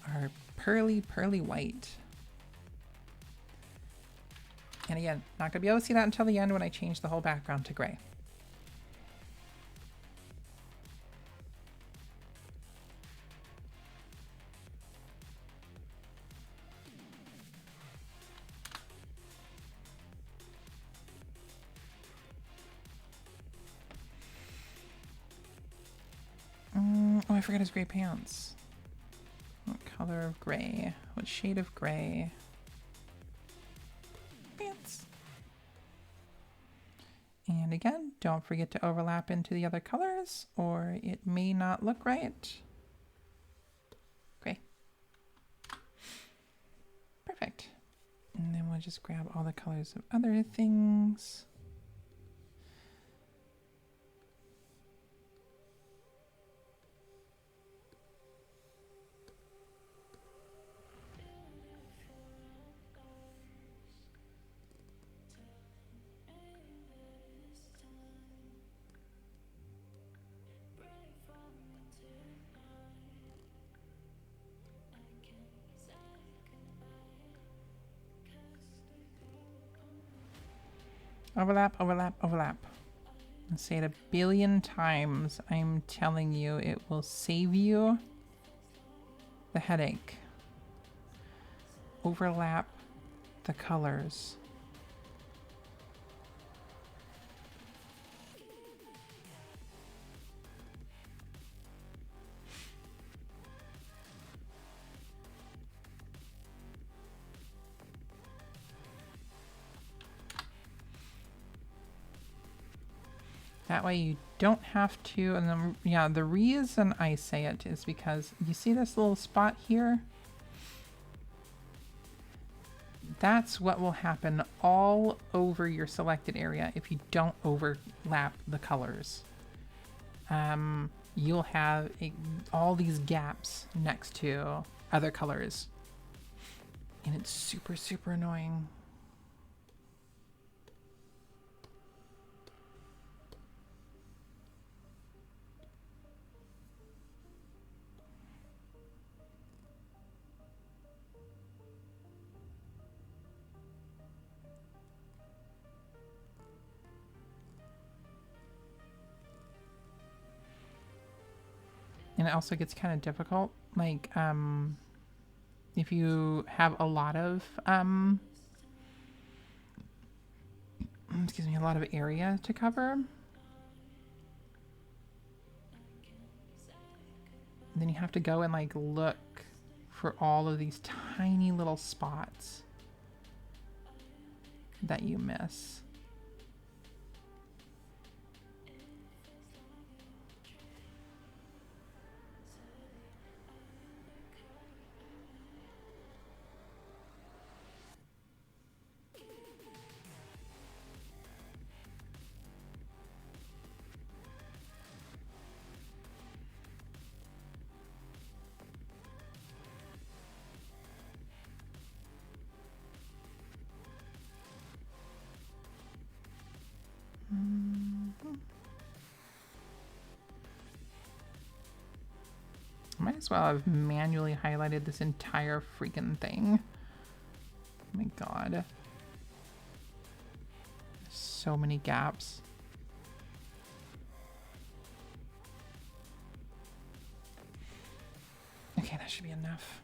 are pearly, pearly white. And again, not gonna be able to see that until the end when I change the whole background to gray. Oh, I forgot his gray pants. What color of gray? What shade of gray? Pants. And again, don't forget to overlap into the other colors or it may not look right. Gray. Perfect. And then we'll just grab all the colors of other things. Overlap, overlap, overlap. I'll say it a billion times. I'm telling you, it will save you the headache. Overlap the colors. That way you don't have to, and then, yeah, the reason I say it is because you see this little spot here? That's what will happen all over your selected area if you don't overlap the colors. You'll have all these gaps next to other colors. And it's super, super annoying. And it also gets kind of difficult, like, if you have a lot of, excuse me, a lot of area to cover, then you have to go and, like, look for all of these tiny little spots that you miss. Might as well have manually highlighted this entire freaking thing. Oh my god. So many gaps. Okay, that should be enough.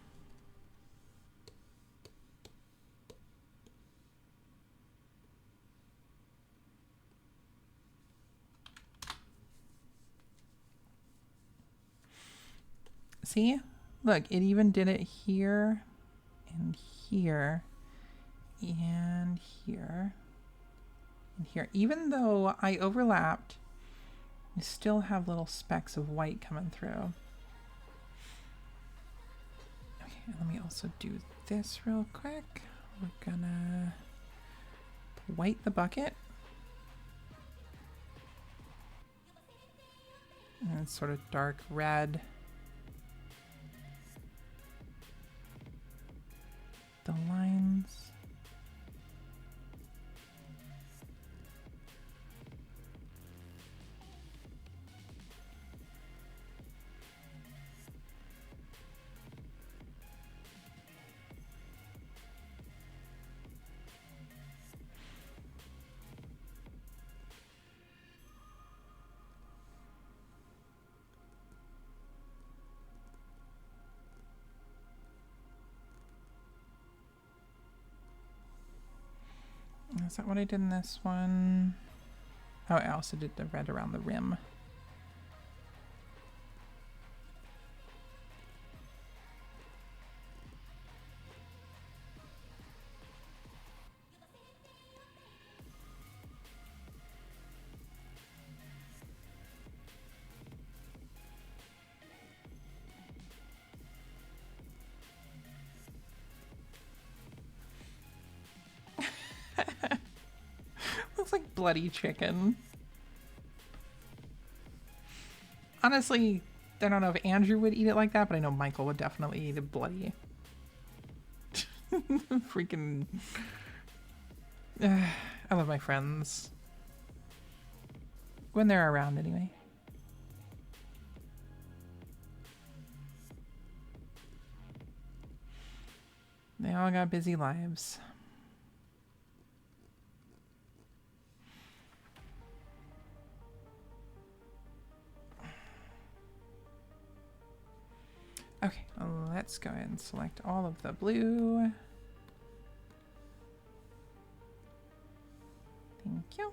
See? Look, it even did it here, and here, and here, and here. Even though I overlapped, I still have little specks of white coming through. Okay, let me also do this real quick. We're gonna white the bucket. And it's sort of dark red. The lines. Is that what I did in this one? Oh, I also did the red around the rim. Looks like bloody chicken. Honestly, I don't know if Andrew would eat it like that, but I know Michael would definitely eat it bloody. Freaking... I love my friends. When they're around, anyway. They all got busy lives. Okay, let's go ahead and select all of the blue. Thank you.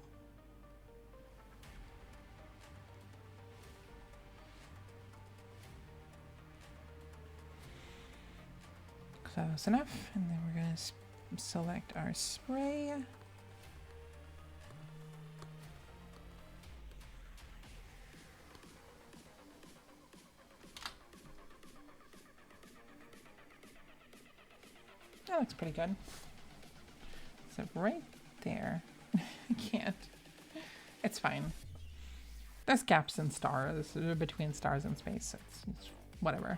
Close enough, and then we're going to select our spray. That looks pretty good. So right there, I can't. It's fine. There's gaps in stars, between stars and space. It's whatever.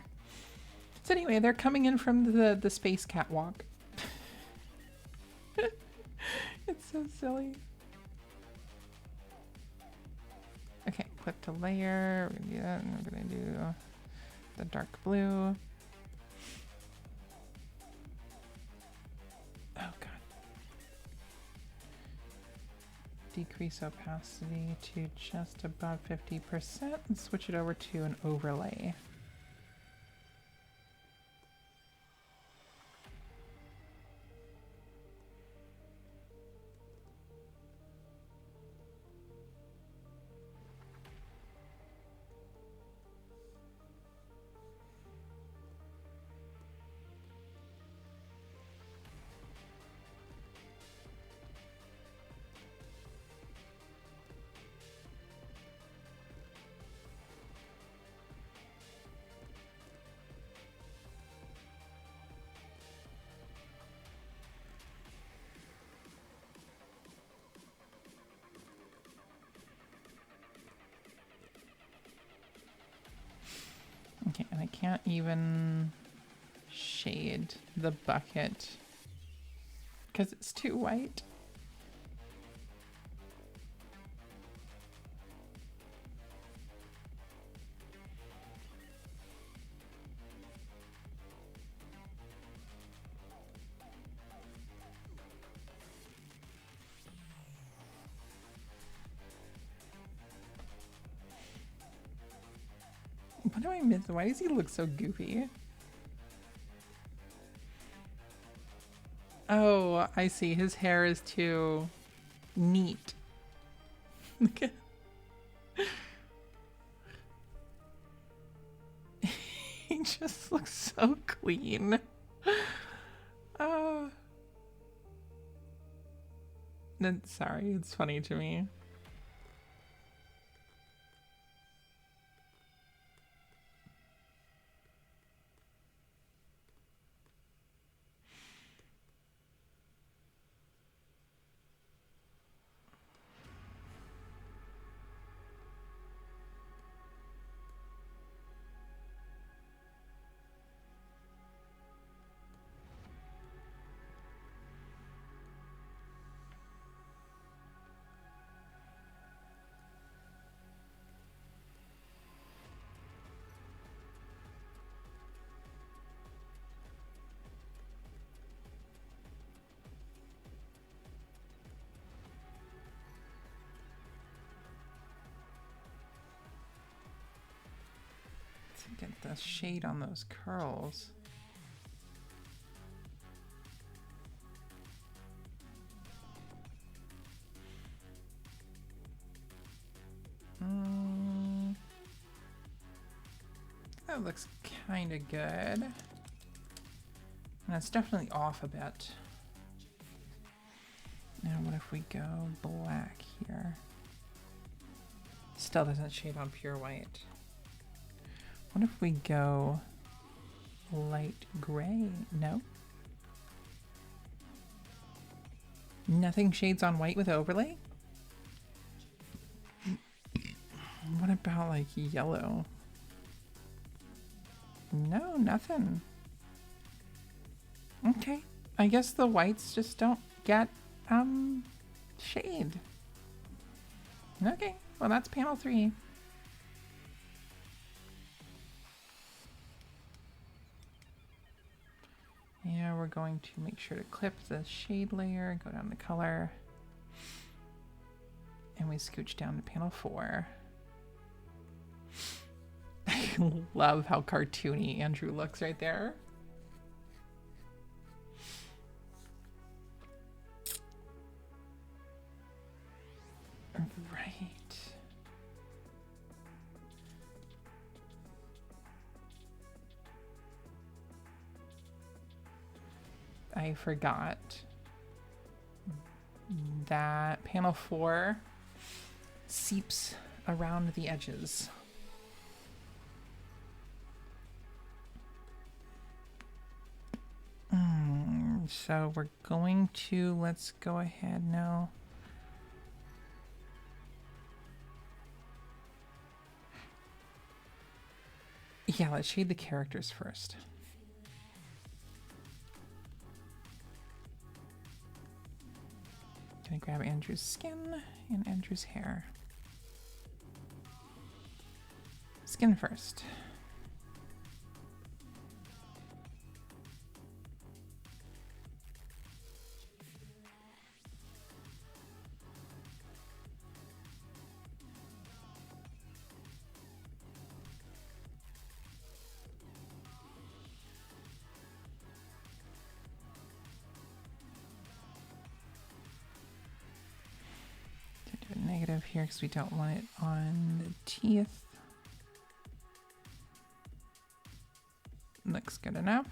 So anyway, they're coming in from the space catwalk. It's so silly. Okay, clip to layer. We're gonna do that, and we're gonna do the dark blue. Oh god. Decrease opacity to just above 50% and switch it over to an overlay. Okay, and I can't even shade the bucket because it's too white. What do I miss? Why does he look so goofy? Oh, I see. His hair is too neat. Look at. He just looks so clean. Oh. Sorry, it's funny to me. Get the shade on those curls. That looks kind of good. And it's definitely off a bit. Now what if we go black here? Still doesn't shade on pure white. What if we go light gray? No. Nothing shades on white with overlay? What about like yellow? No, nothing. Okay. I guess the whites just don't get shade. Okay. Well, that's panel 3. Yeah, we're going to make sure to clip the shade layer, go down to color, and we scooch down to panel 4. I love how cartoony Andrew looks right there. Right. I forgot that panel 4 seeps around the edges. So we're going to, let's go ahead now. Yeah, let's shade the characters first. Gonna grab Andrew's skin and Andrew's hair. Skin first. Do a negative here because we don't want it on the teeth. Looks good enough.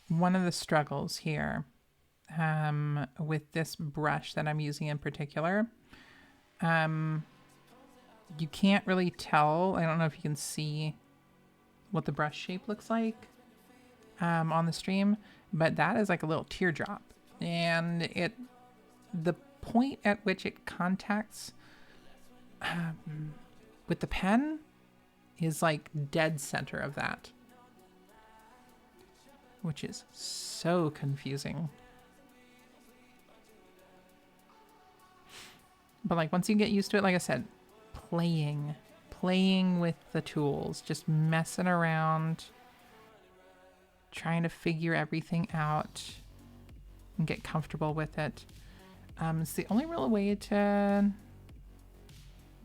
One of the struggles here with this brush that I'm using in particular, you can't really tell. I don't know if you can see what the brush shape looks like on the stream, but that is like a little teardrop, and the point at which it contacts with the pen is like dead center of that, which is so confusing. But like once you get used to it, like I said, playing with the tools, just messing around, trying to figure everything out and get comfortable with it. It's the only real way to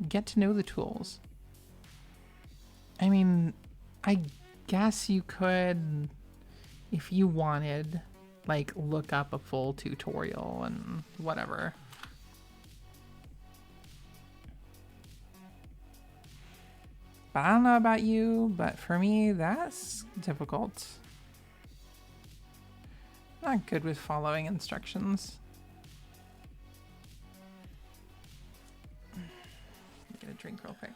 get to know the tools. I mean, I guess you could, if you wanted, like look up a full tutorial and whatever. But I don't know about you, but for me, that's difficult. Not good with following instructions. Get a drink real quick.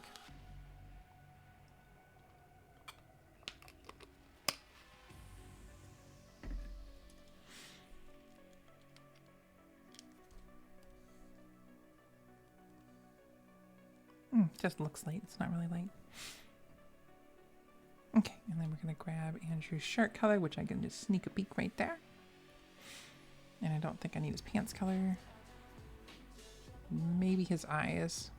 Just looks light. It's not really light. Okay, and then we're gonna grab Andrew's shirt color, which I can just sneak a peek right there. And I don't think I need his pants color. Maybe his eyes.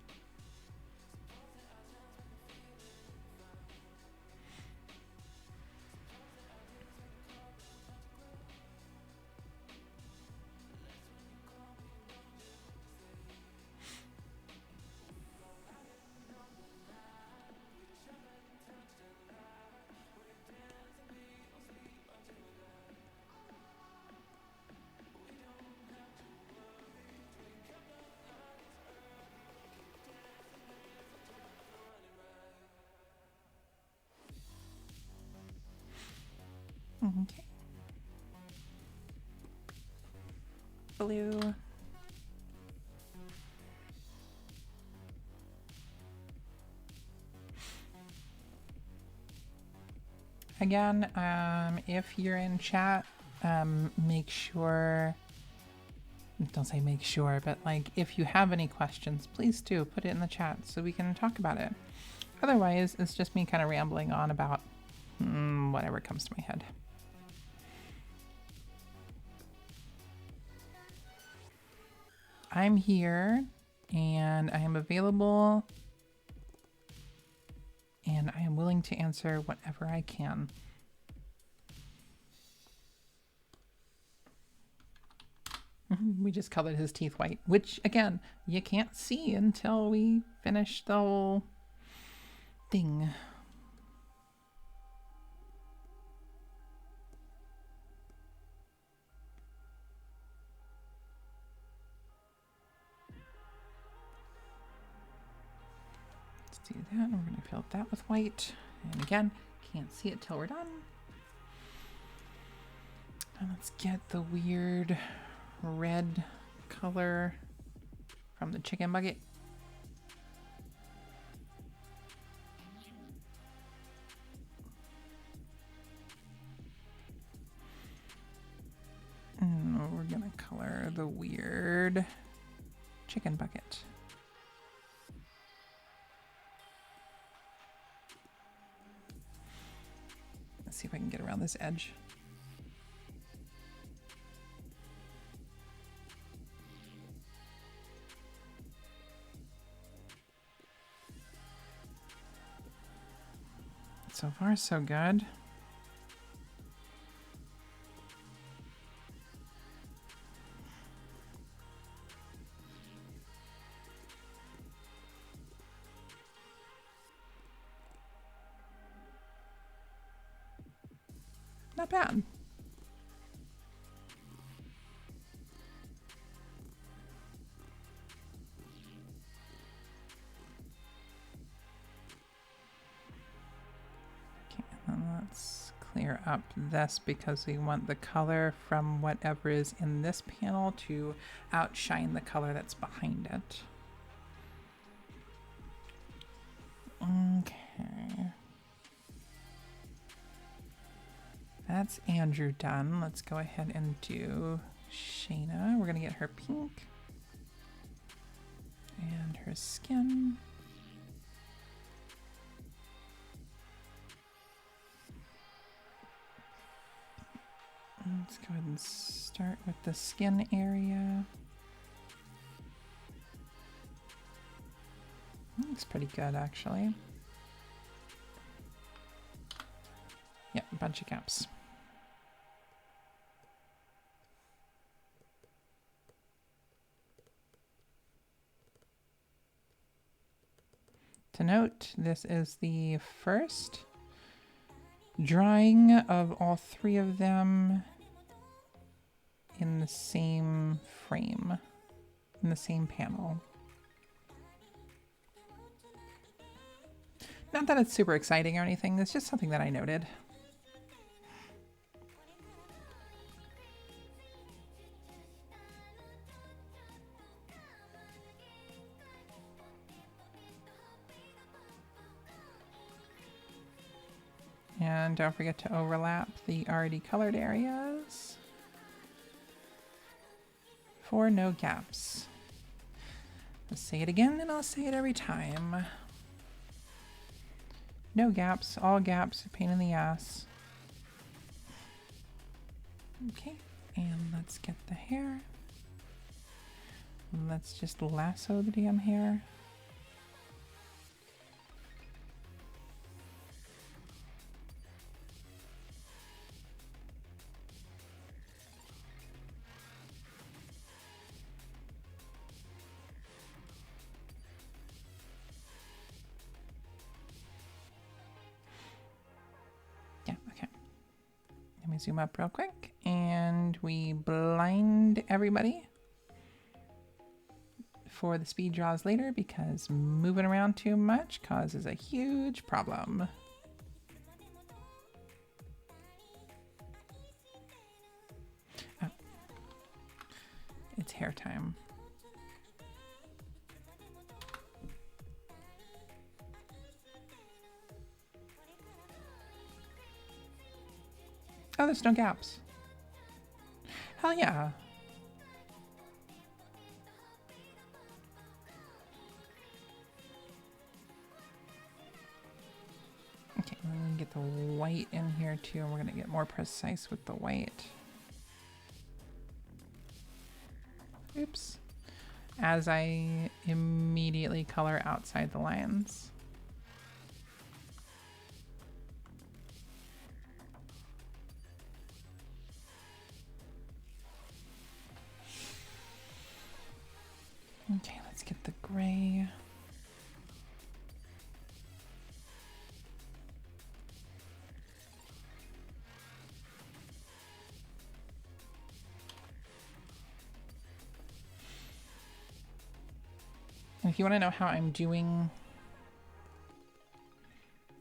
Okay. Blue. Again, if you're in chat, make sure, don't say make sure, but like if you have any questions, please do put it in the chat so we can talk about it. Otherwise, it's just me kind of rambling on about whatever comes to my head. I'm here and I am available and I am willing to answer whatever I can. We just colored his teeth white, which again, you can't see until we finish the whole thing. Do that, and we're going to fill that with white. And again, can't see it till we're done. And let's get the weird red color from the chicken bucket. And we're gonna color the weird chicken bucket. Let's see if I can get around this edge. So far, so good. Not bad. Okay, and then let's clear up this because we want the color from whatever is in this panel to outshine the color that's behind it. Okay. That's Andrew done. Let's go ahead and do Shayna. We're gonna get her pink and her skin. Let's go ahead and start with the skin area. Looks pretty good, actually. Yeah, a bunch of gaps. To note, this is the first drawing of all three of them in the same frame, in the same panel. Not that it's super exciting or anything, it's just something that I noted. And don't forget to overlap the already colored areas for no gaps. Let's say it again, and I'll say it every time. No gaps, all gaps, a pain in the ass. Okay, and let's get the hair. Let's just lasso the damn hair. Let me zoom up real quick and we blind everybody for the speed draws later because moving around too much causes a huge problem. Oh. It's hair time. Oh, there's no gaps. Hell yeah. Okay, let me get the white in here too, and we're gonna get more precise with the white. Oops. As I immediately color outside the lines. Okay, let's get the gray. And if you want to know how I'm doing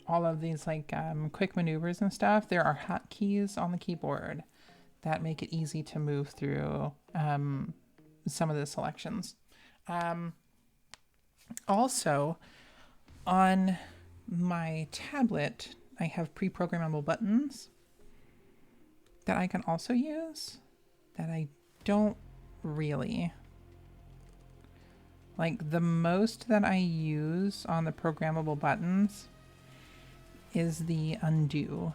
all of these like quick maneuvers and stuff, there are hotkeys on the keyboard that make it easy to move through some of the selections. Also, on my tablet, I have pre-programmable buttons that I can also use that I don't really. Like, the most that I use on the programmable buttons is the undo.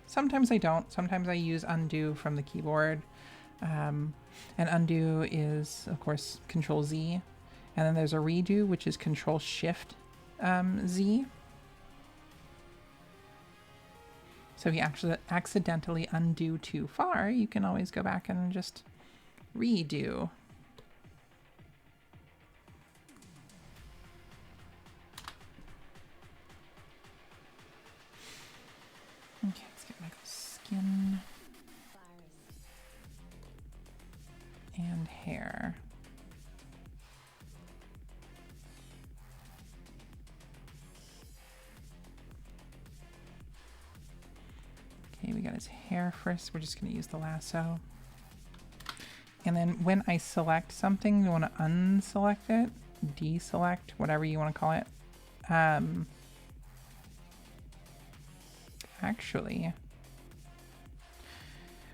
Sometimes I don't. Sometimes I use undo from the keyboard. And undo is, of course, Control Z. And then there's a redo, which is Control Shift Z. So if you actually accidentally undo too far, you can always go back and just redo. Okay, let's get Michael's skin and hair. Okay, we got his hair first. We're just going to use the lasso. And then when I select something, you want to unselect it, deselect, whatever you want to call it. Actually,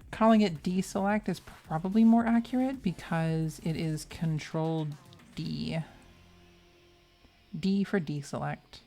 calling it deselect is probably more accurate because it is Control D. D for deselect.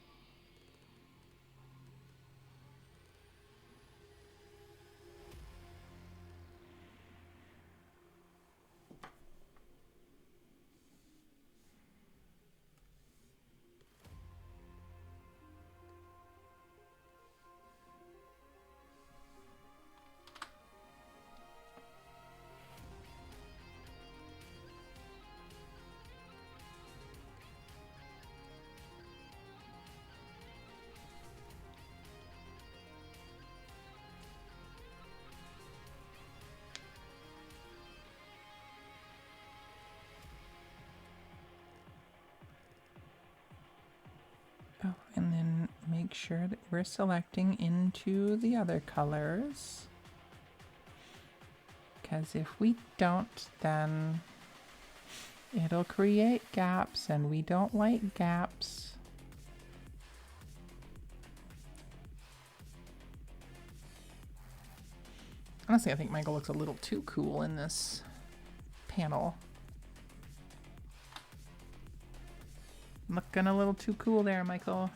Oh, and then make sure that we're selecting into the other colors. Because if we don't, then it'll create gaps, and we don't like gaps. Honestly, I think Michael looks a little too cool in this panel. Looking a little too cool there, Michael.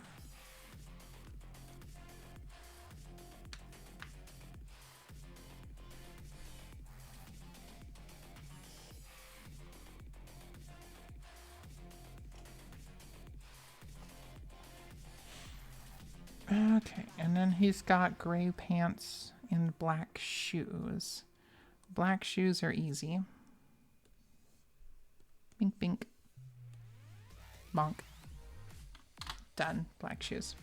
Okay, and then he's got gray pants and black shoes. Black shoes are easy. Bink, bink. Bonk. Done. Black shoes.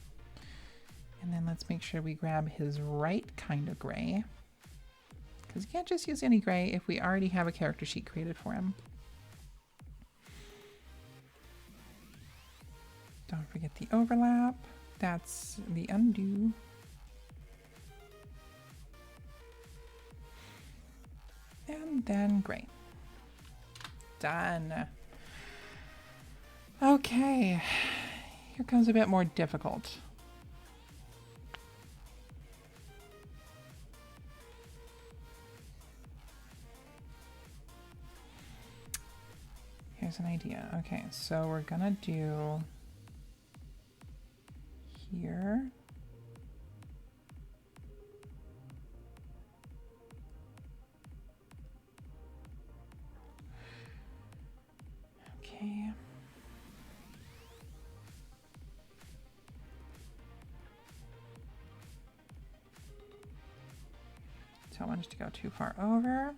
And then let's make sure we grab his right kind of gray. Because you can't just use any gray if we already have a character sheet created for him. Don't forget the overlap. That's the undo. And then gray. Done. Okay. Here comes a bit more difficult. Here's an idea. Okay, so we're gonna do here. Okay. Don't want it to go too far over.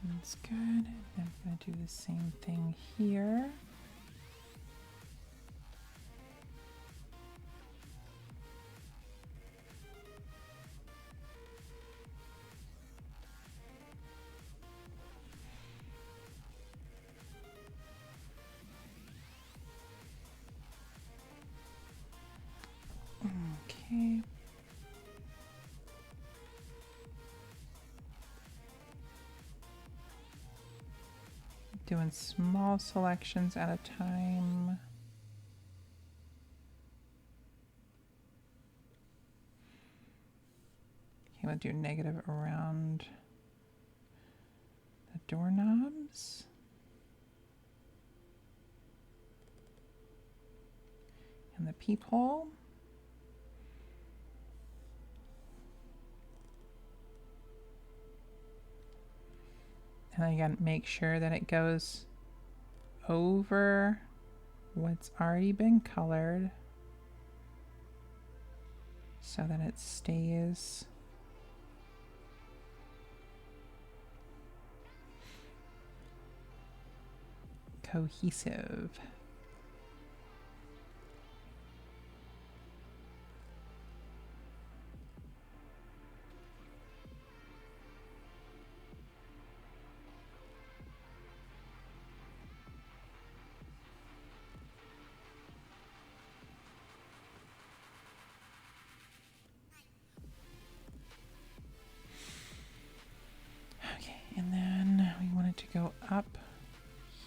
That's good. And I'm going to do the same thing here. Okay. Doing small selections at a time. Okay, we'll do negative around the doorknobs. And the peephole. And then again, make sure that it goes over what's already been colored so that it stays cohesive. Okay, and then we want it to go up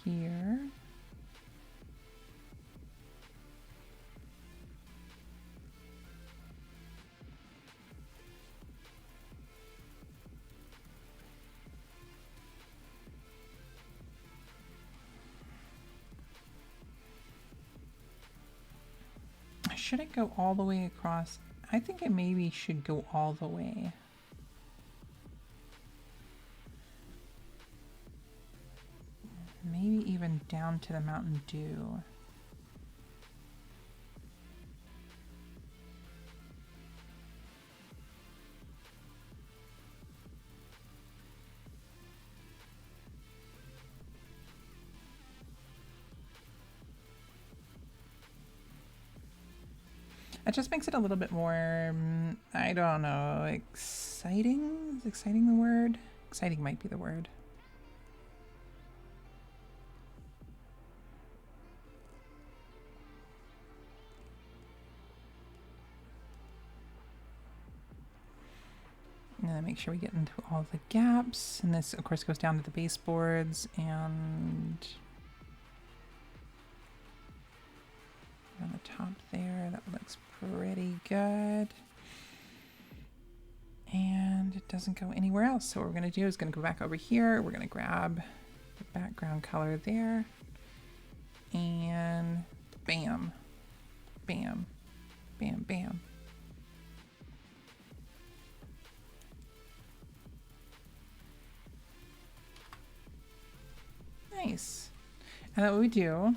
here. Should it go all the way across? I think it maybe should go all the way. Maybe even down to the Mountain Dew. It just makes it a little bit more, I don't know, exciting? Is exciting the word? Exciting might be the word. And then make sure we get into all the gaps. And this, of course, goes down to the baseboards and on the top there. That looks pretty good. And it doesn't go anywhere else. So what we're going to do is going to go back over here. We're going to grab the background color there. And bam, bam, bam, bam. Nice. And then what we do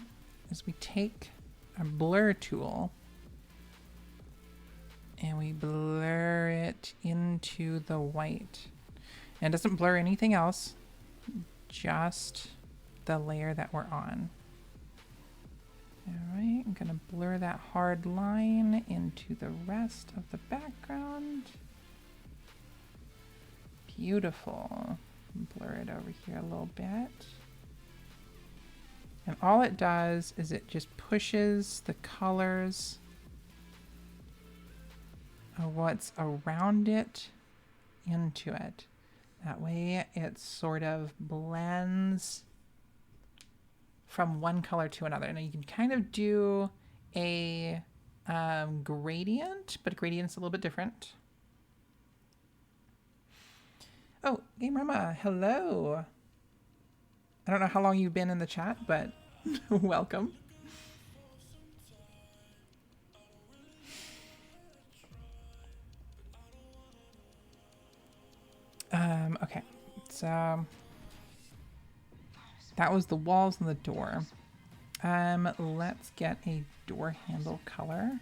is we take our blur tool and we blur it into the white. And it doesn't blur anything else, just the layer that we're on. All right, I'm gonna blur that hard line into the rest of the background. Beautiful. Blur it over here a little bit. And all it does is it just pushes the colors of what's around it into it. That way it sort of blends from one color to another. Now you can kind of do a gradient, but a gradient's a little bit different. Oh, Game Rama, hello. I don't know how long you've been in the chat, but welcome. Okay, so that was the walls and the door. Let's get a door handle color.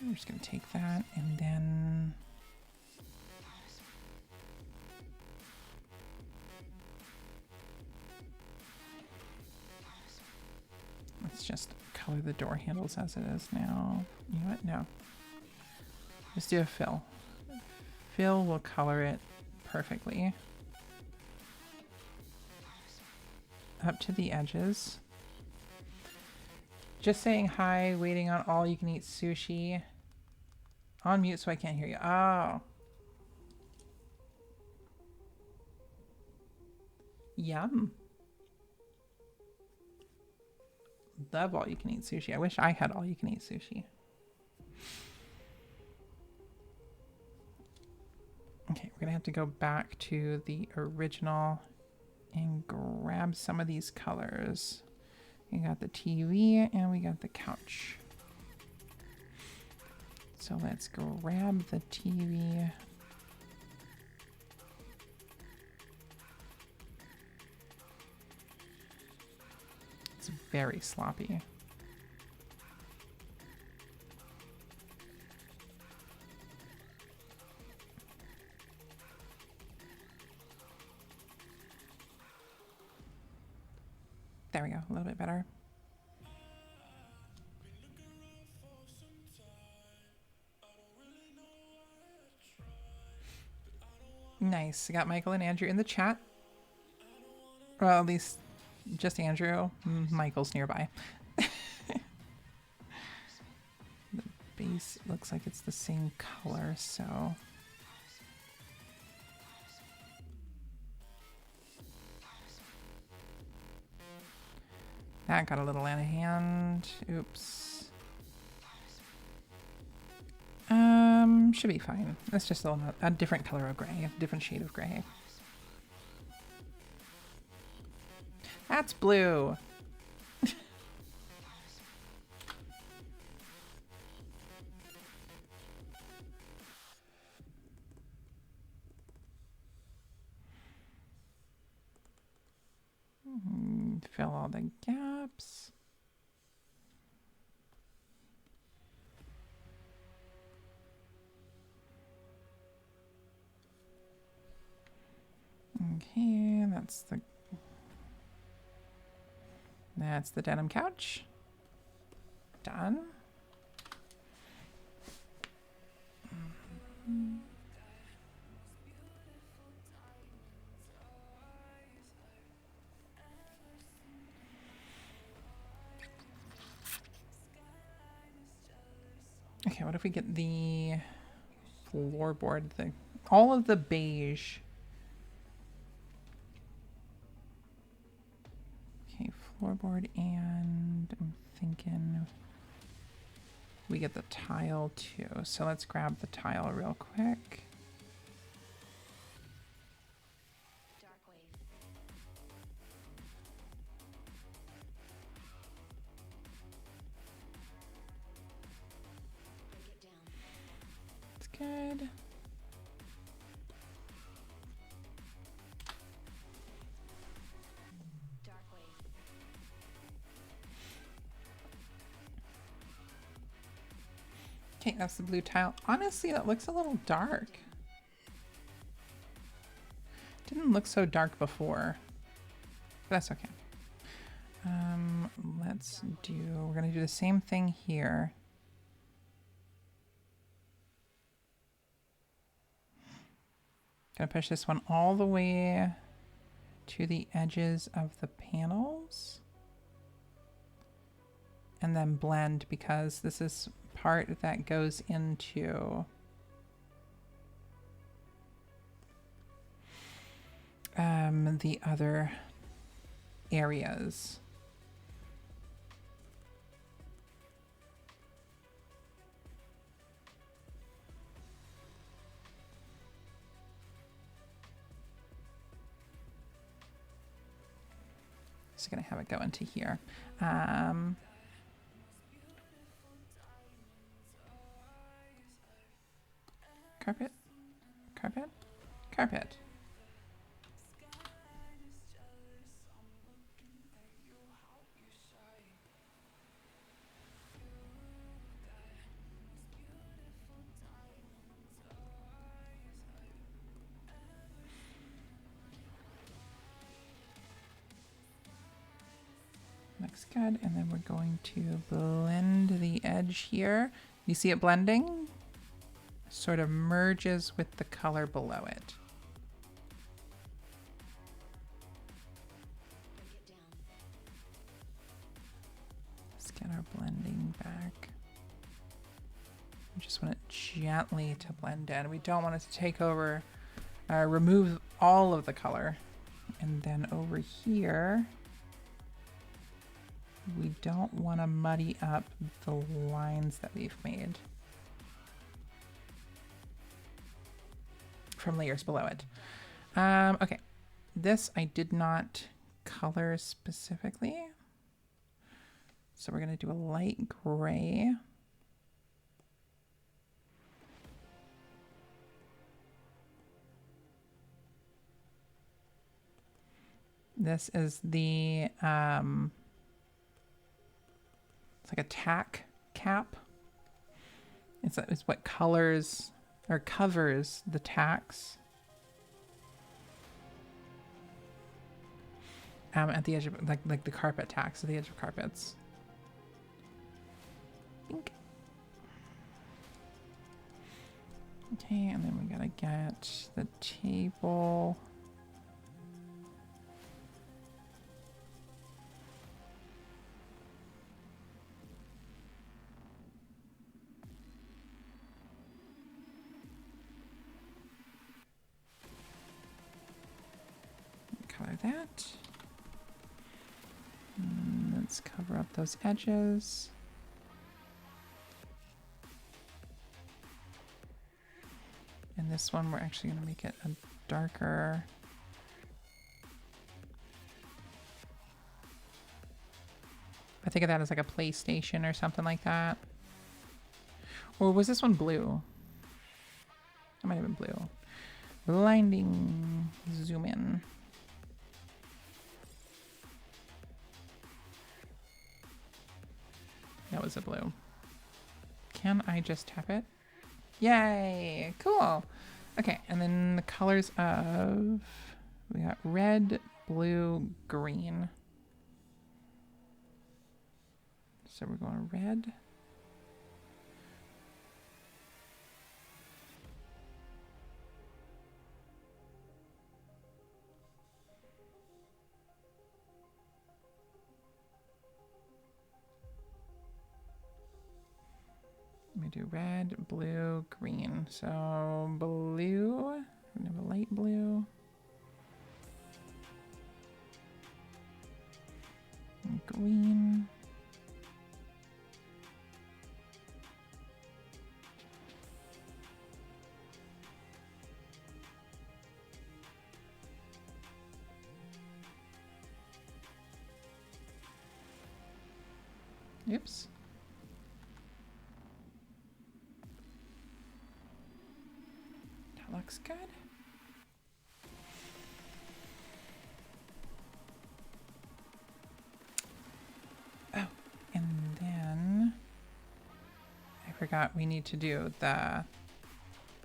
I'm just gonna take that and then let's just color the door handles as it is now. You know what? No. Let's do a fill. Fill will color it perfectly. Up to the edges. Just saying hi, waiting on all you can eat sushi. On mute so I can't hear you. Oh. Yum. Love all you can eat sushi. I wish I had all you can eat sushi. Okay, we're gonna have to go back to the original and grab some of these colors. We got the TV and we got the couch. So let's grab the TV. It's very sloppy. There we go, a little bit better. Nice. I got Michael and Andrew in the chat. Well, at least just Andrew. Michael's nearby. The base looks like it's the same color, so... That got a little out of hand. Oops. Should be fine. That's just a different color of gray, a different shade of gray. That's blue. Fill all the gaps. Okay, that's the denim couch. Done. Okay, what if we get the floorboard, all of the beige. Okay, floorboard, and I'm thinking we get the tile too. So let's grab the tile real quick. It's good. Okay, that's the blue tile. Honestly, that looks a little dark. Didn't look so dark before. But that's okay. We're gonna do the same thing here. Gonna push this one all the way to the edges of the panels. And then blend, because this is part that goes into the other areas. Just gonna have it go into here. Carpet, carpet, carpet. Looks good, and then we're going to blend the edge here. You see it blending? Sort of merges with the color below it. Let's get our blending back. We just want it gently to blend in. We don't want it to take over, remove all of the color. And then over here, we don't want to muddy up the lines that we've made from layers below it. Okay, this I did not color specifically. So we're going to do a light gray. This is the, it's like a tack cap. It's what colors or covers the tacks. At the edge of, like the carpet tacks at the edge of carpets. Bink. Okay, and then we gotta get the table. Color that. And let's cover up those edges. And this one, we're actually going to make it a darker. I think of that as like a PlayStation or something like that. Or was this one blue? It might have been blue. Blinding. Zoom in. That was a blue. Can I just tap it? Yay! Cool. Okay, and then the colors of... We got red, blue, green. So we're going red. Let me do red, blue, green. So blue, we're gonna have a light blue. And green. Oops. Looks good. Oh, and then I forgot we need to do the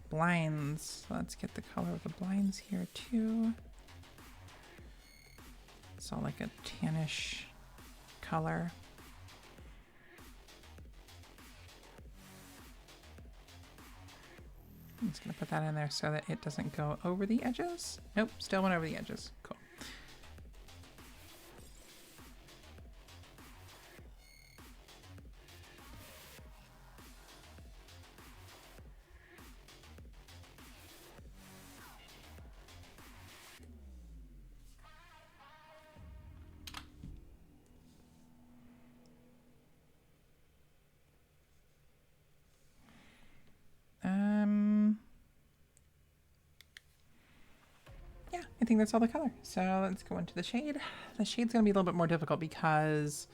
blinds. So let's get the color of the blinds here too. It's all like a tannish color. I'm just going to put that in there so that it doesn't go over the edges. Nope, still went over the edges. Cool. Yeah, I think that's all the color. So let's go into the shade. The shade's going to be a little bit more difficult because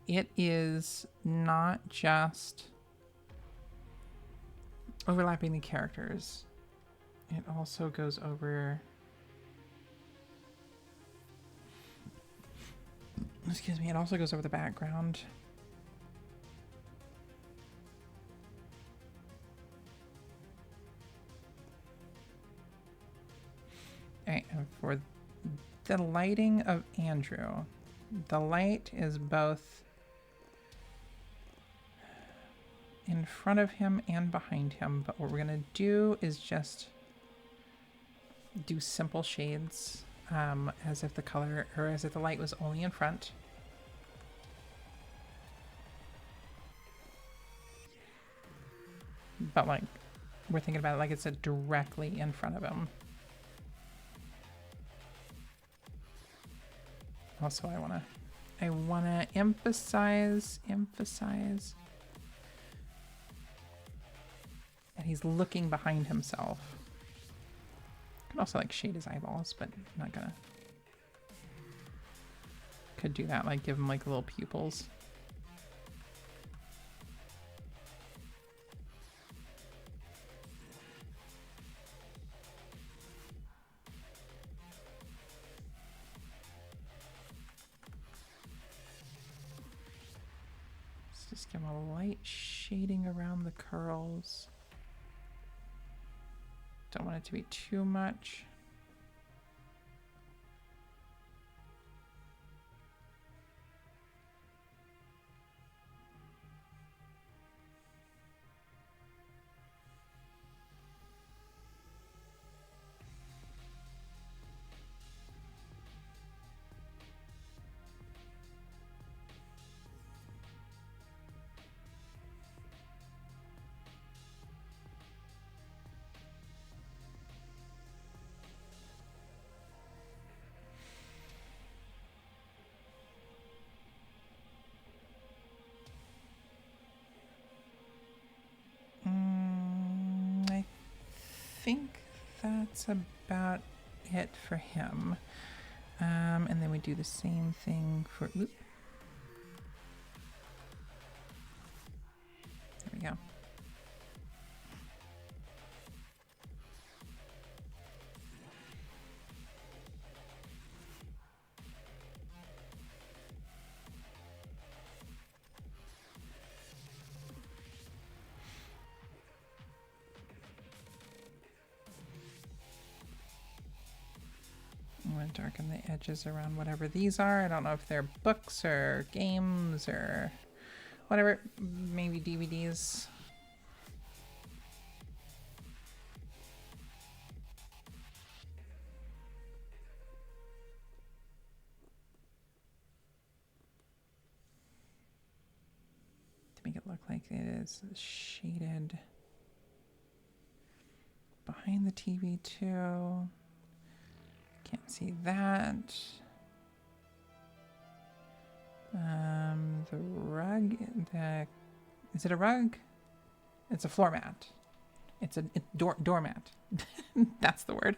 it is not just overlapping the characters. It also goes over... Excuse me, it also goes over the background. Alright, and for the lighting of Andrew, the light is both in front of him and behind him, but what we're going to do is just do simple shades, as if the color, or as if the light was only in front. But like, we're thinking about it like it's directly in front of him. Also, I wanna emphasize that he's looking behind himself. Could also like shade his eyeballs, but I'm not gonna. Could do that, like give him like little pupils. Let's just give him a light shading around the curls. Don't want it to be too much. I think that's about it for him. And then we do the same thing for, oop. There we go. I'm going to darken the edges around whatever these are. I don't know if they're books or games or whatever. Maybe DVDs. To make it look like it is shaded behind the TV too. Can't see that. The rug, is it a rug? It's a floor mat. It's a doormat. That's the word.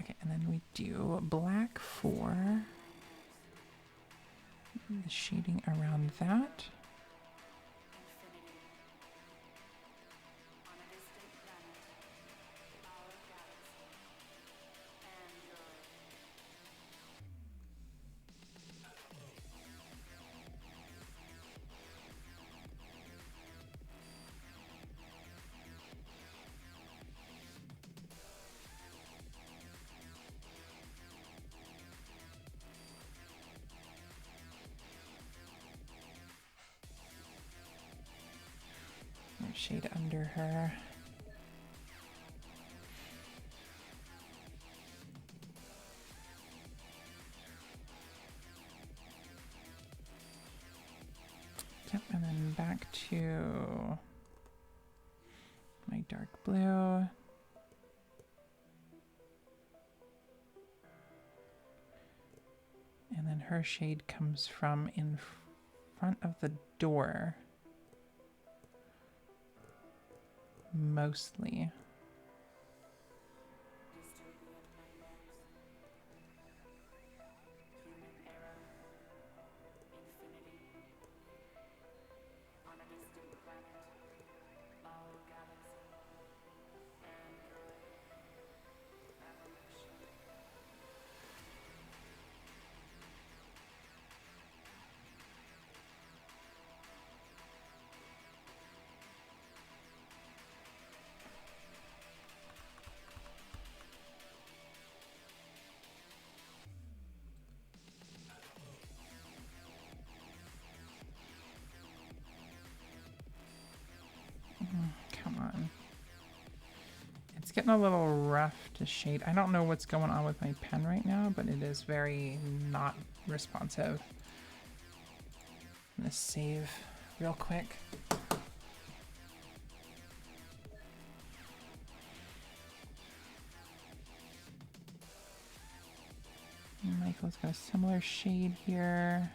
Okay, and then we do black for the shading around that. Shade under her. Yep, and then back to my dark blue. And then her shade comes from in front of the door. Mostly. Come on. It's getting a little rough to shade. I don't know what's going on with my pen right now, but it is very not responsive. I'm gonna save real quick. Michael's It's got a similar shade here.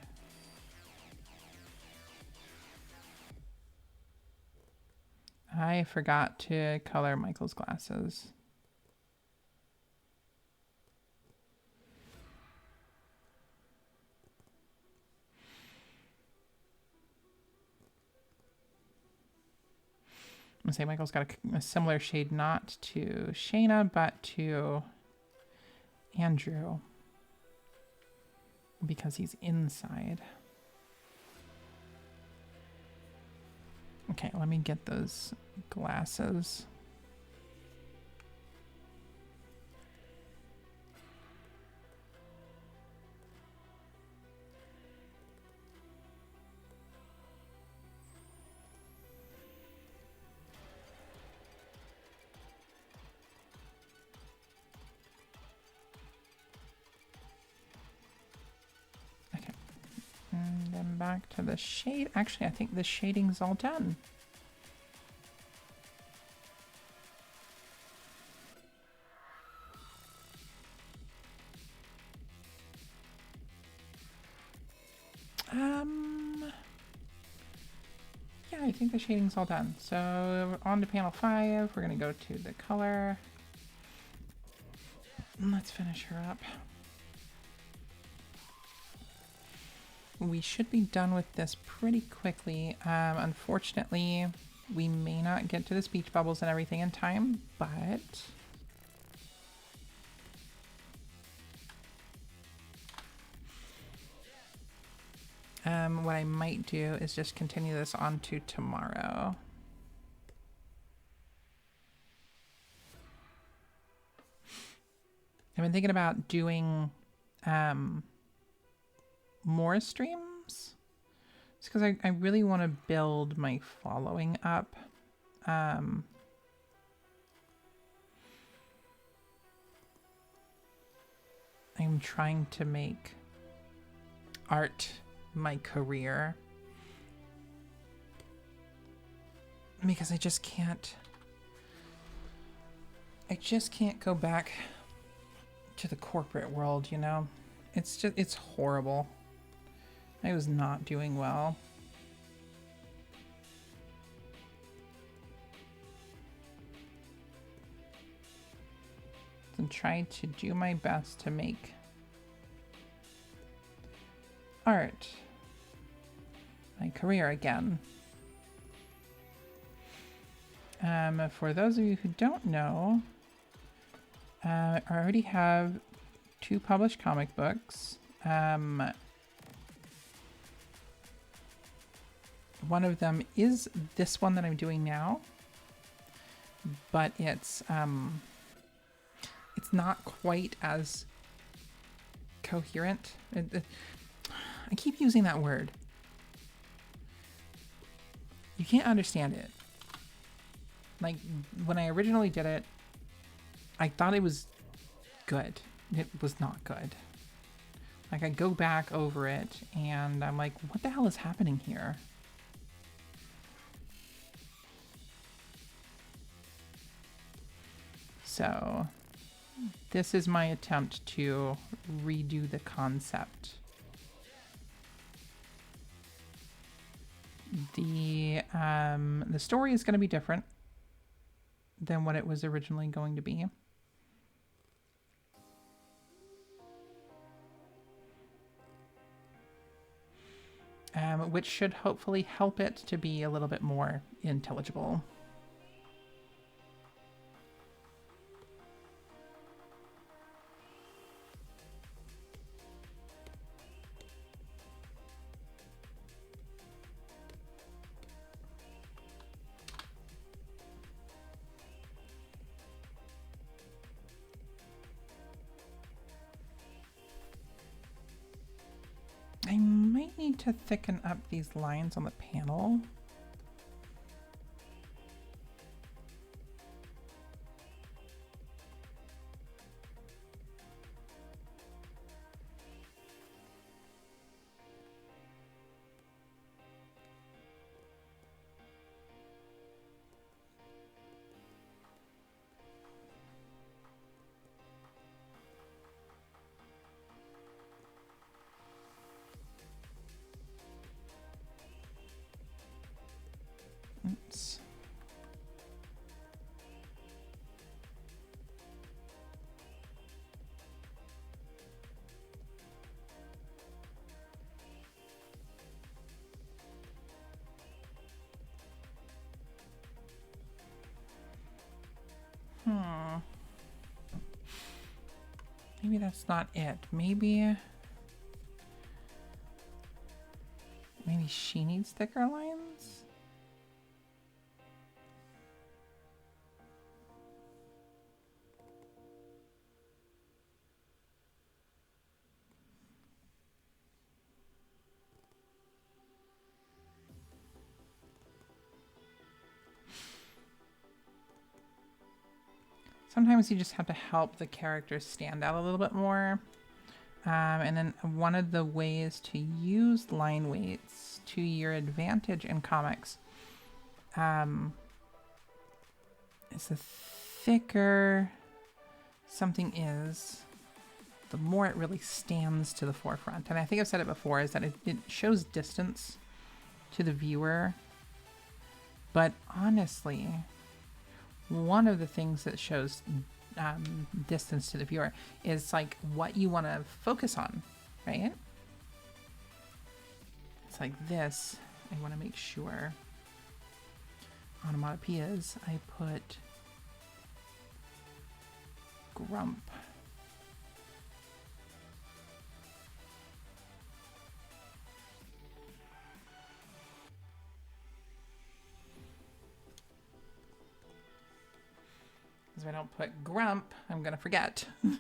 I forgot to color Michael's glasses. I'm gonna say Michael's got a similar shade, not to Shayna, but to Andrew, because he's inside. Okay, let me get those glasses. Okay, and then back to the shade. Actually, I think the shading's all done. Yeah, I think the shading's all done. So on to panel 5, we're gonna go to the color. And let's finish her up. We should be done with this pretty quickly. Unfortunately, we may not get to the speech bubbles and everything in time, but what I might do is just continue this on to tomorrow. I've been thinking about doing more streams. It's because I really want to build my following up. I'm trying to make art my career, because I just can't go back to the corporate world, you know? It's horrible. I was not doing well. And tried to do my best to make art my career again. For those of you who don't know, I already have 2 published comic books. One of them is this one that I'm doing now, but it's not quite as coherent. I keep using that word. You can't understand it. Like, when I originally did it, I thought it was good. It was not good. Like, I go back over it, and I'm like, what the hell is happening here? So, this is my attempt to redo the concept. The story is going to be different than what it was originally going to be. Which should hopefully help it to be a little bit more intelligible. I might need to thicken up these lines on the panel. Maybe that's not it. Maybe she needs thicker lines? Sometimes you just have to help the characters stand out a little bit more. And then one of the ways to use line weights to your advantage in comics is the thicker something is, the more it really stands to the forefront. And I think I've said it before, is that it shows distance to the viewer. But honestly, one of the things that shows distance to the viewer is like what you want to focus on, right? It's like this. I want to make sure onomatopoeias, I put grump. Because if I don't put grump, I'm gonna forget. And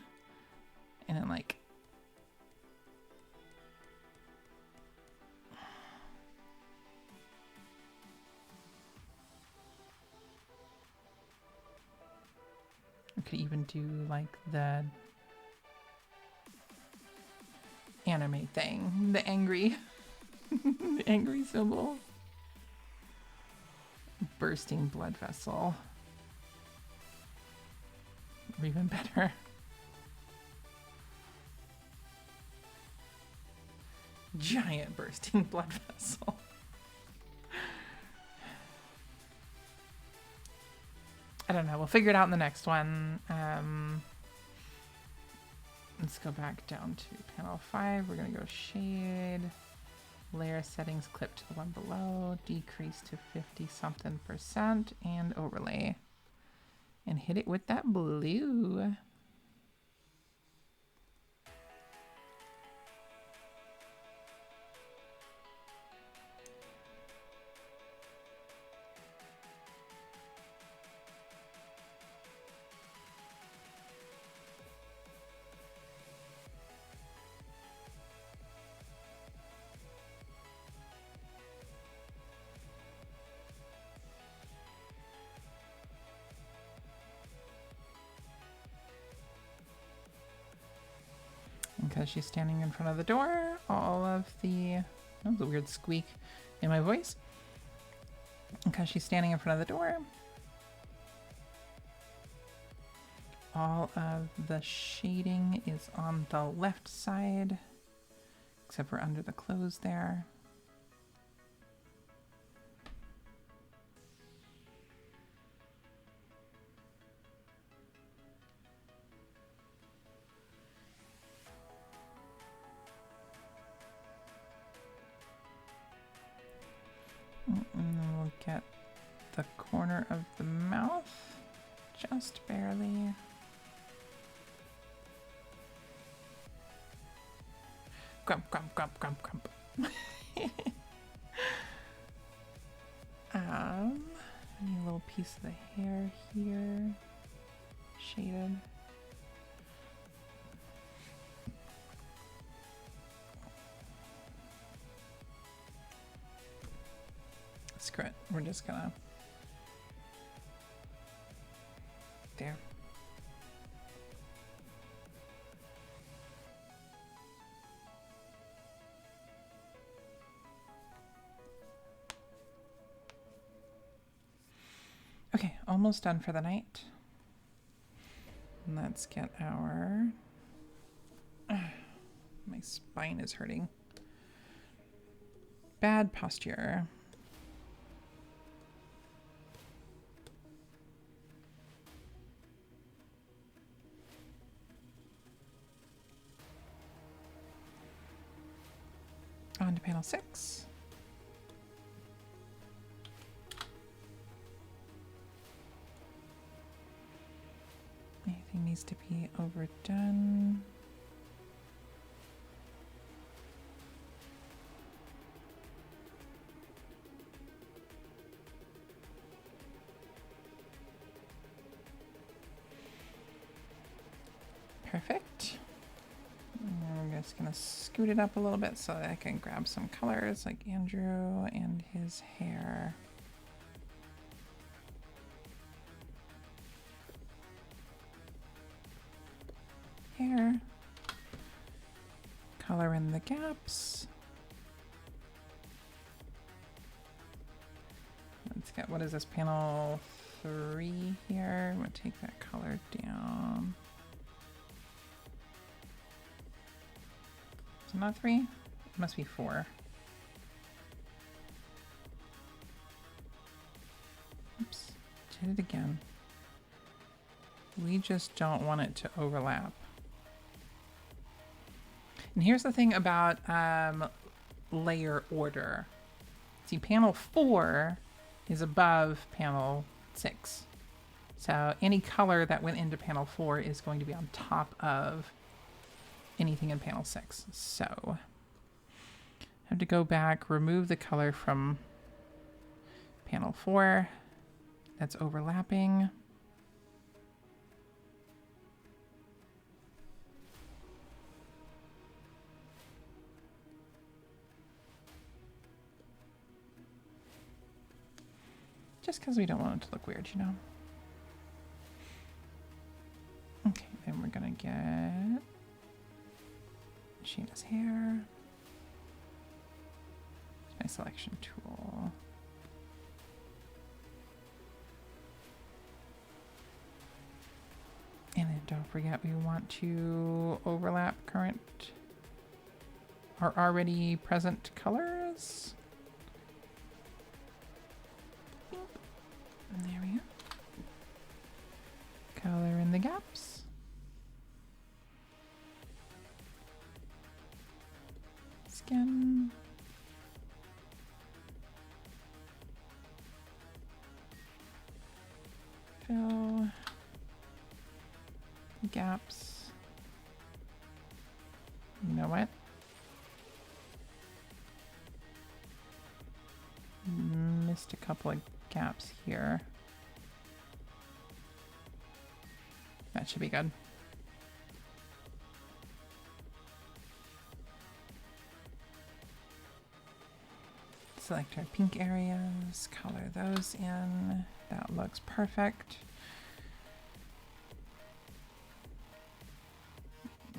then like I could even do like the anime thing, the angry the angry symbol. Bursting blood vessel. Or even better. Giant bursting blood vessel. I don't know. We'll figure it out in the next one. Let's go back down to panel 5. We're going to go shade. Layer settings, clip to the one below. Decrease to 50-something%. And overlay. And hit it with that blue. Because she's standing in front of the door, all of the... That was a weird squeak in my voice. Because she's standing in front of the door, all of the shading is on the left side, except for under the clothes there. And then we'll get the corner of the mouth, just barely. Grump, grump, grump, grump, grump. I need a little piece of the hair here, shaded. Screw it. We're just gonna... There. Okay, almost done for the night. Let's get our... My spine is hurting. Bad posture. On to panel 6. Anything needs to be overdone. Perfect. I'm just gonna scoot it up a little bit so that I can grab some colors like Andrew and his hair. Hair. Color in the gaps. Let's get, what is this, panel 3 here? I'm gonna take that color down. Is it not 3? It must be 4. Oops, did it again. We just don't want it to overlap. And here's the thing about layer order. See, panel 4 is above panel 6. So any color that went into panel 4 is going to be on top of anything in panel 6. So I have to go back, remove the color from panel 4 that's overlapping. Just because we don't want it to look weird, you know? Okay, then we're gonna get Sheena's hair. My selection tool. And then don't forget we want to overlap current or already present colors. And there we go. Color in the gaps. Skin. Fill. Gaps. You know what? Missed a couple of gaps here. That should be good. Select our pink areas, color those in. That looks perfect.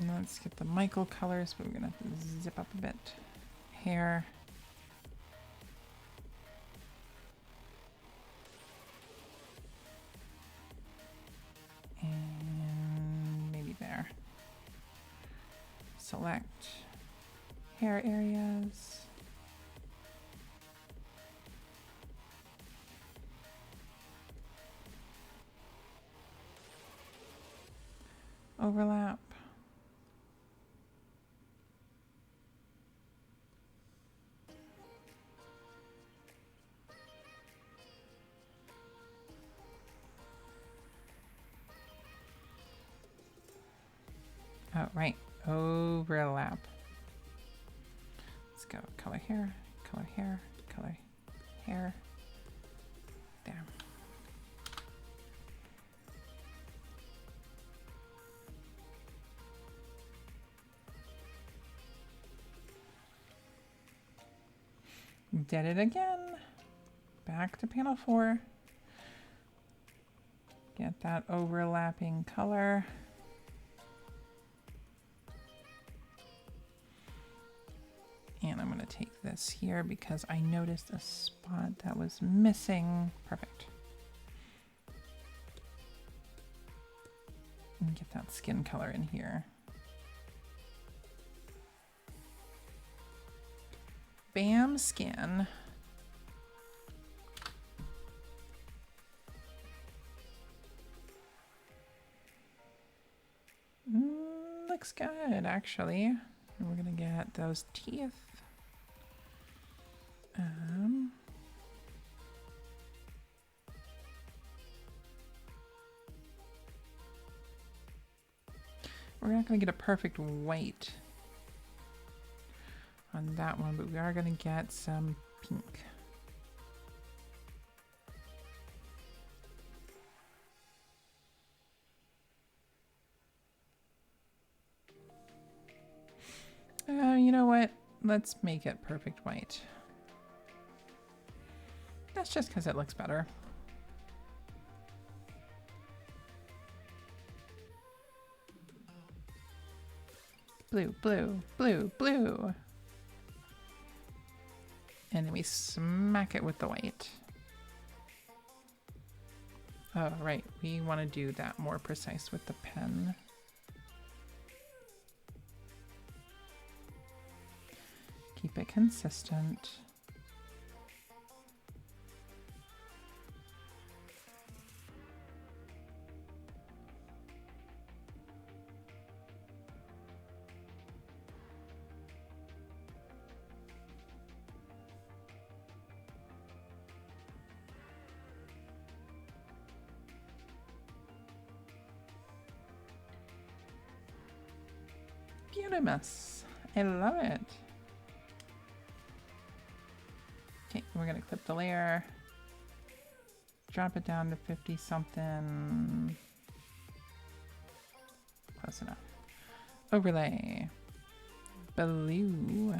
And let's get the Michael colors, but we're gonna have to zip up a bit. Hair. And maybe there. Select hair areas. Overlap. Oh, right. Overlap. Let's go color hair, color hair, color hair. There. Did it again. Back to panel 4. Get that overlapping color. And I'm going to take this here because I noticed a spot that was missing. Perfect. And get that skin color in here. Bam, skin. Looks good, actually. And we're gonna get those teeth. We're not going to get a perfect white on that one, but we are going to get some pink. You know what? Let's make it perfect white. That's just because it looks better. Blue, blue, blue, blue. And then we smack it with the white. Oh, right. We want to do that more precise with the pen. Keep it consistent. Beautimous. I love it. Okay, we're gonna clip the layer. Drop it down to 50 something. Close enough. Overlay. Blue.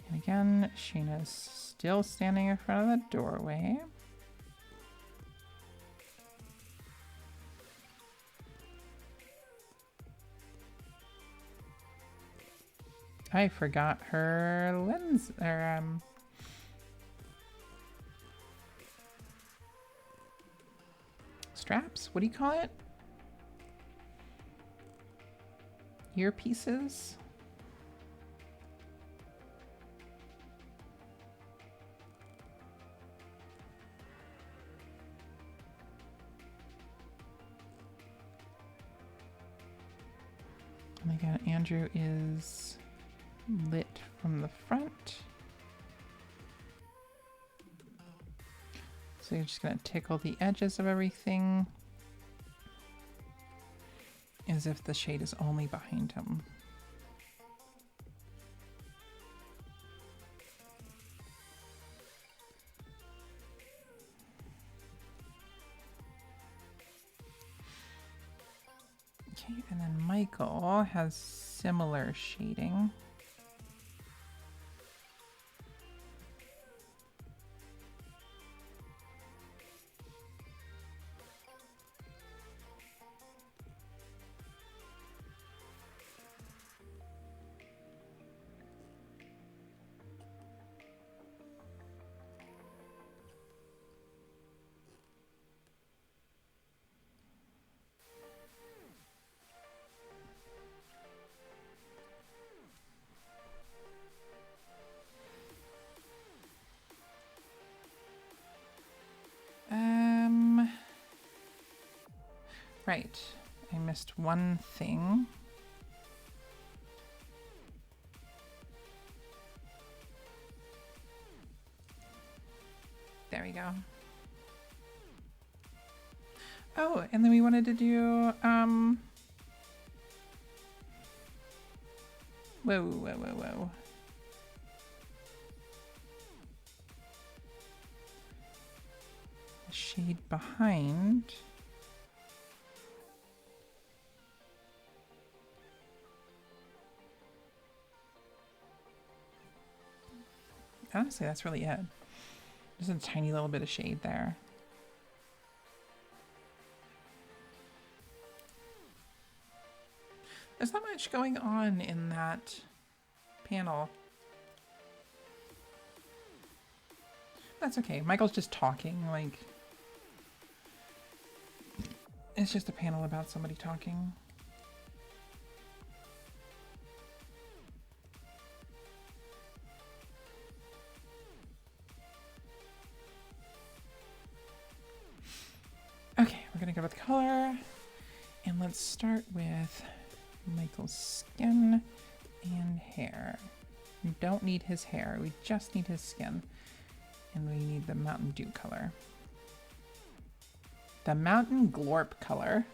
And again, Shayna's still standing in front of the doorway. I forgot her lens, or straps? What do you call it? Earpieces? And again, Andrew is lit from the front. So you're just going to tickle the edges of everything as if the shade is only behind him. Okay, and then Michael has similar shading. Right, I missed one thing. There we go. Oh, and then we wanted to do, whoa, whoa, whoa, whoa. The shade behind. Honestly, that's really it. Just a tiny little bit of shade there. There's not much going on in that panel. That's okay. Michael's just talking, like... It's just a panel about somebody talking. Okay, we're gonna go with color. And let's start with Michael's skin and hair. We don't need his hair, we just need his skin. And we need the Mountain Dew color. The Mountain Glorp color.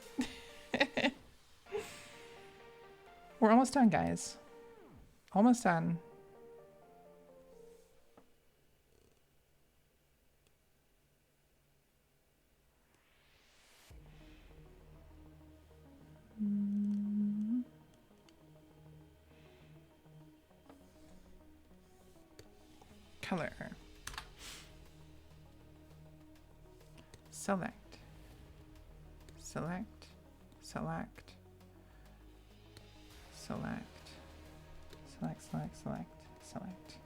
We're almost done, guys. Almost done. Color. Select. Select. Select. Select. Select, select, select, select.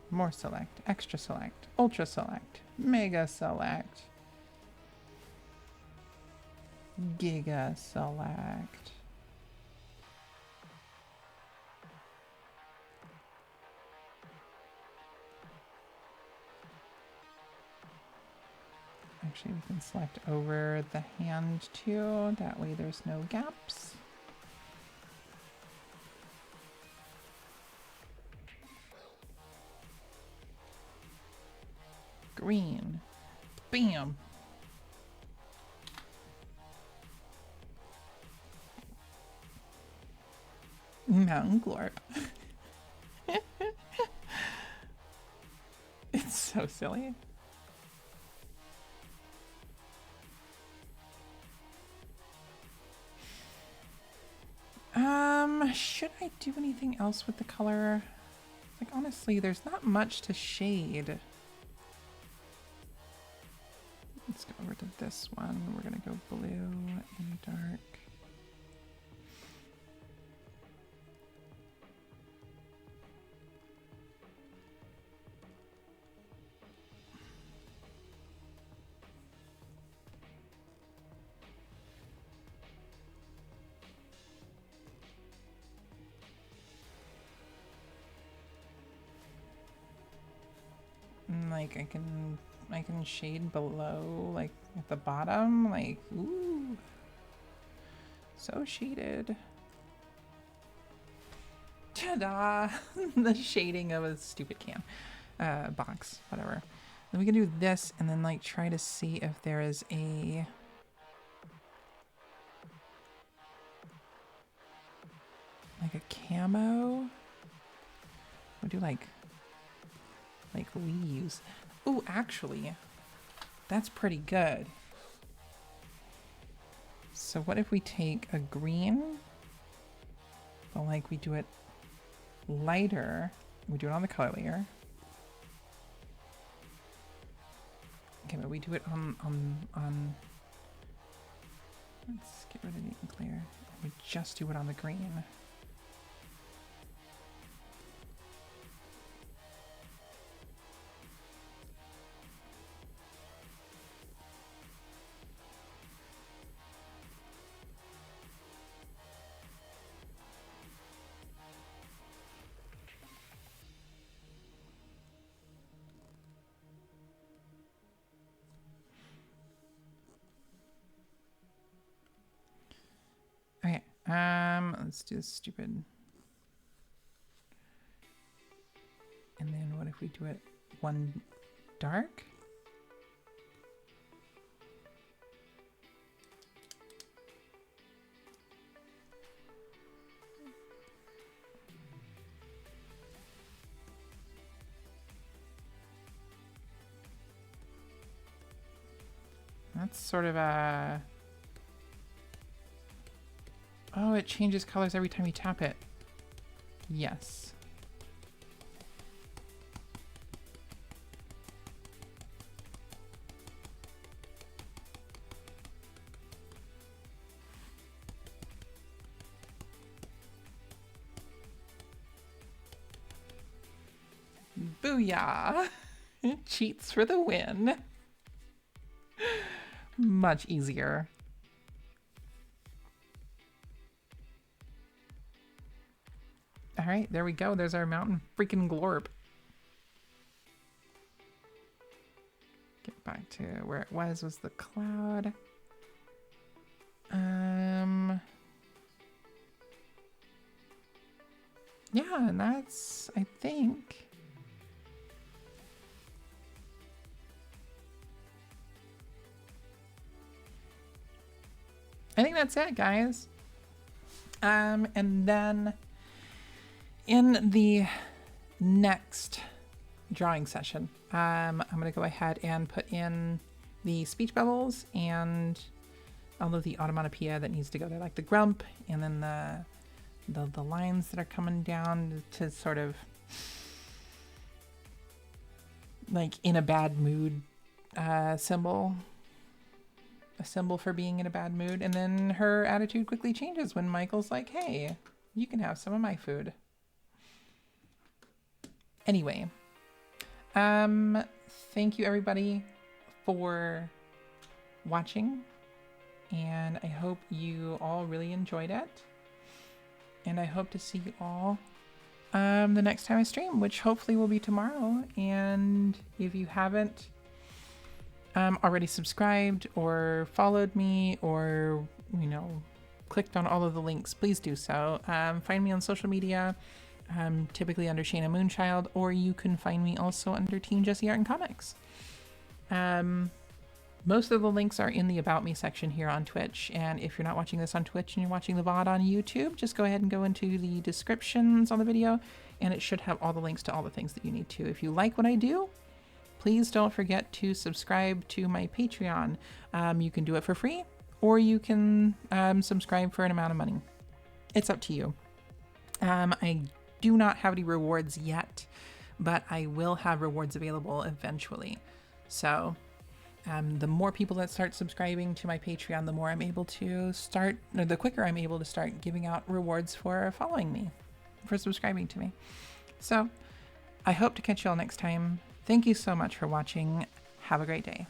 More select, extra select, ultra select, mega select, giga select. Actually, we can select over the hand too. That way there's no gaps. Green. Bam. Mountain Glorp. It's so silly. Should I do anything else with the color? Like, honestly, there's not much to shade. Let's go over to this one. We're gonna go blue and dark. Like I can shade below, like at the bottom, like ooh, so shaded. Ta-da! The shading of a stupid can, box, whatever. Then we can do this and then like try to see if there is a like a camo. We'll do like leaves. Ooh, actually, that's pretty good. So what if we take a green, but like we do it lighter, we do it on the color layer. Okay, but we do it on let's get rid of the ink layer. We just do it on the green. Okay, let's do this stupid. And then what if we do it one dark? That's sort of a... Oh, it changes colors every time you tap it. Yes. Booyah! Cheats for the win. Much easier. All right, there we go. There's our mountain freaking glorp. Get back to where it was the cloud. Yeah, and that's, I think, I think that's it, guys. And then in the next drawing session, I'm going to go ahead and put in the speech bubbles and all of the onomatopoeia that needs to go there, like the grump and then the lines that are coming down to sort of like in a bad mood symbol. A symbol for being in a bad mood. And then her attitude quickly changes when Michael's like, hey, you can have some of my food. Anyway, thank you everybody for watching, and I hope you all really enjoyed it, and I hope to see you all the next time I stream, which hopefully will be tomorrow. And if you haven't already subscribed or followed me or, you know, clicked on all of the links, please do so. Find me on social media, typically under Shayna Moonchild, or you can find me also under Team Jesse Art and Comics. Most of the links are in the About Me section here on Twitch, and if you're not watching this on Twitch and you're watching the VOD on YouTube, just go ahead and go into the descriptions on the video, and it should have all the links to all the things that you need to. If you like what I do, please don't forget to subscribe to my Patreon. You can do it for free, or you can subscribe for an amount of money. It's up to you. I do not have any rewards yet, but I will have rewards available eventually. So the more people that start subscribing to my Patreon, the more I'm able to start, or the quicker I'm able to start giving out rewards for following me, for subscribing to me. So I hope to catch you all next time. Thank you so much for watching. Have a great day.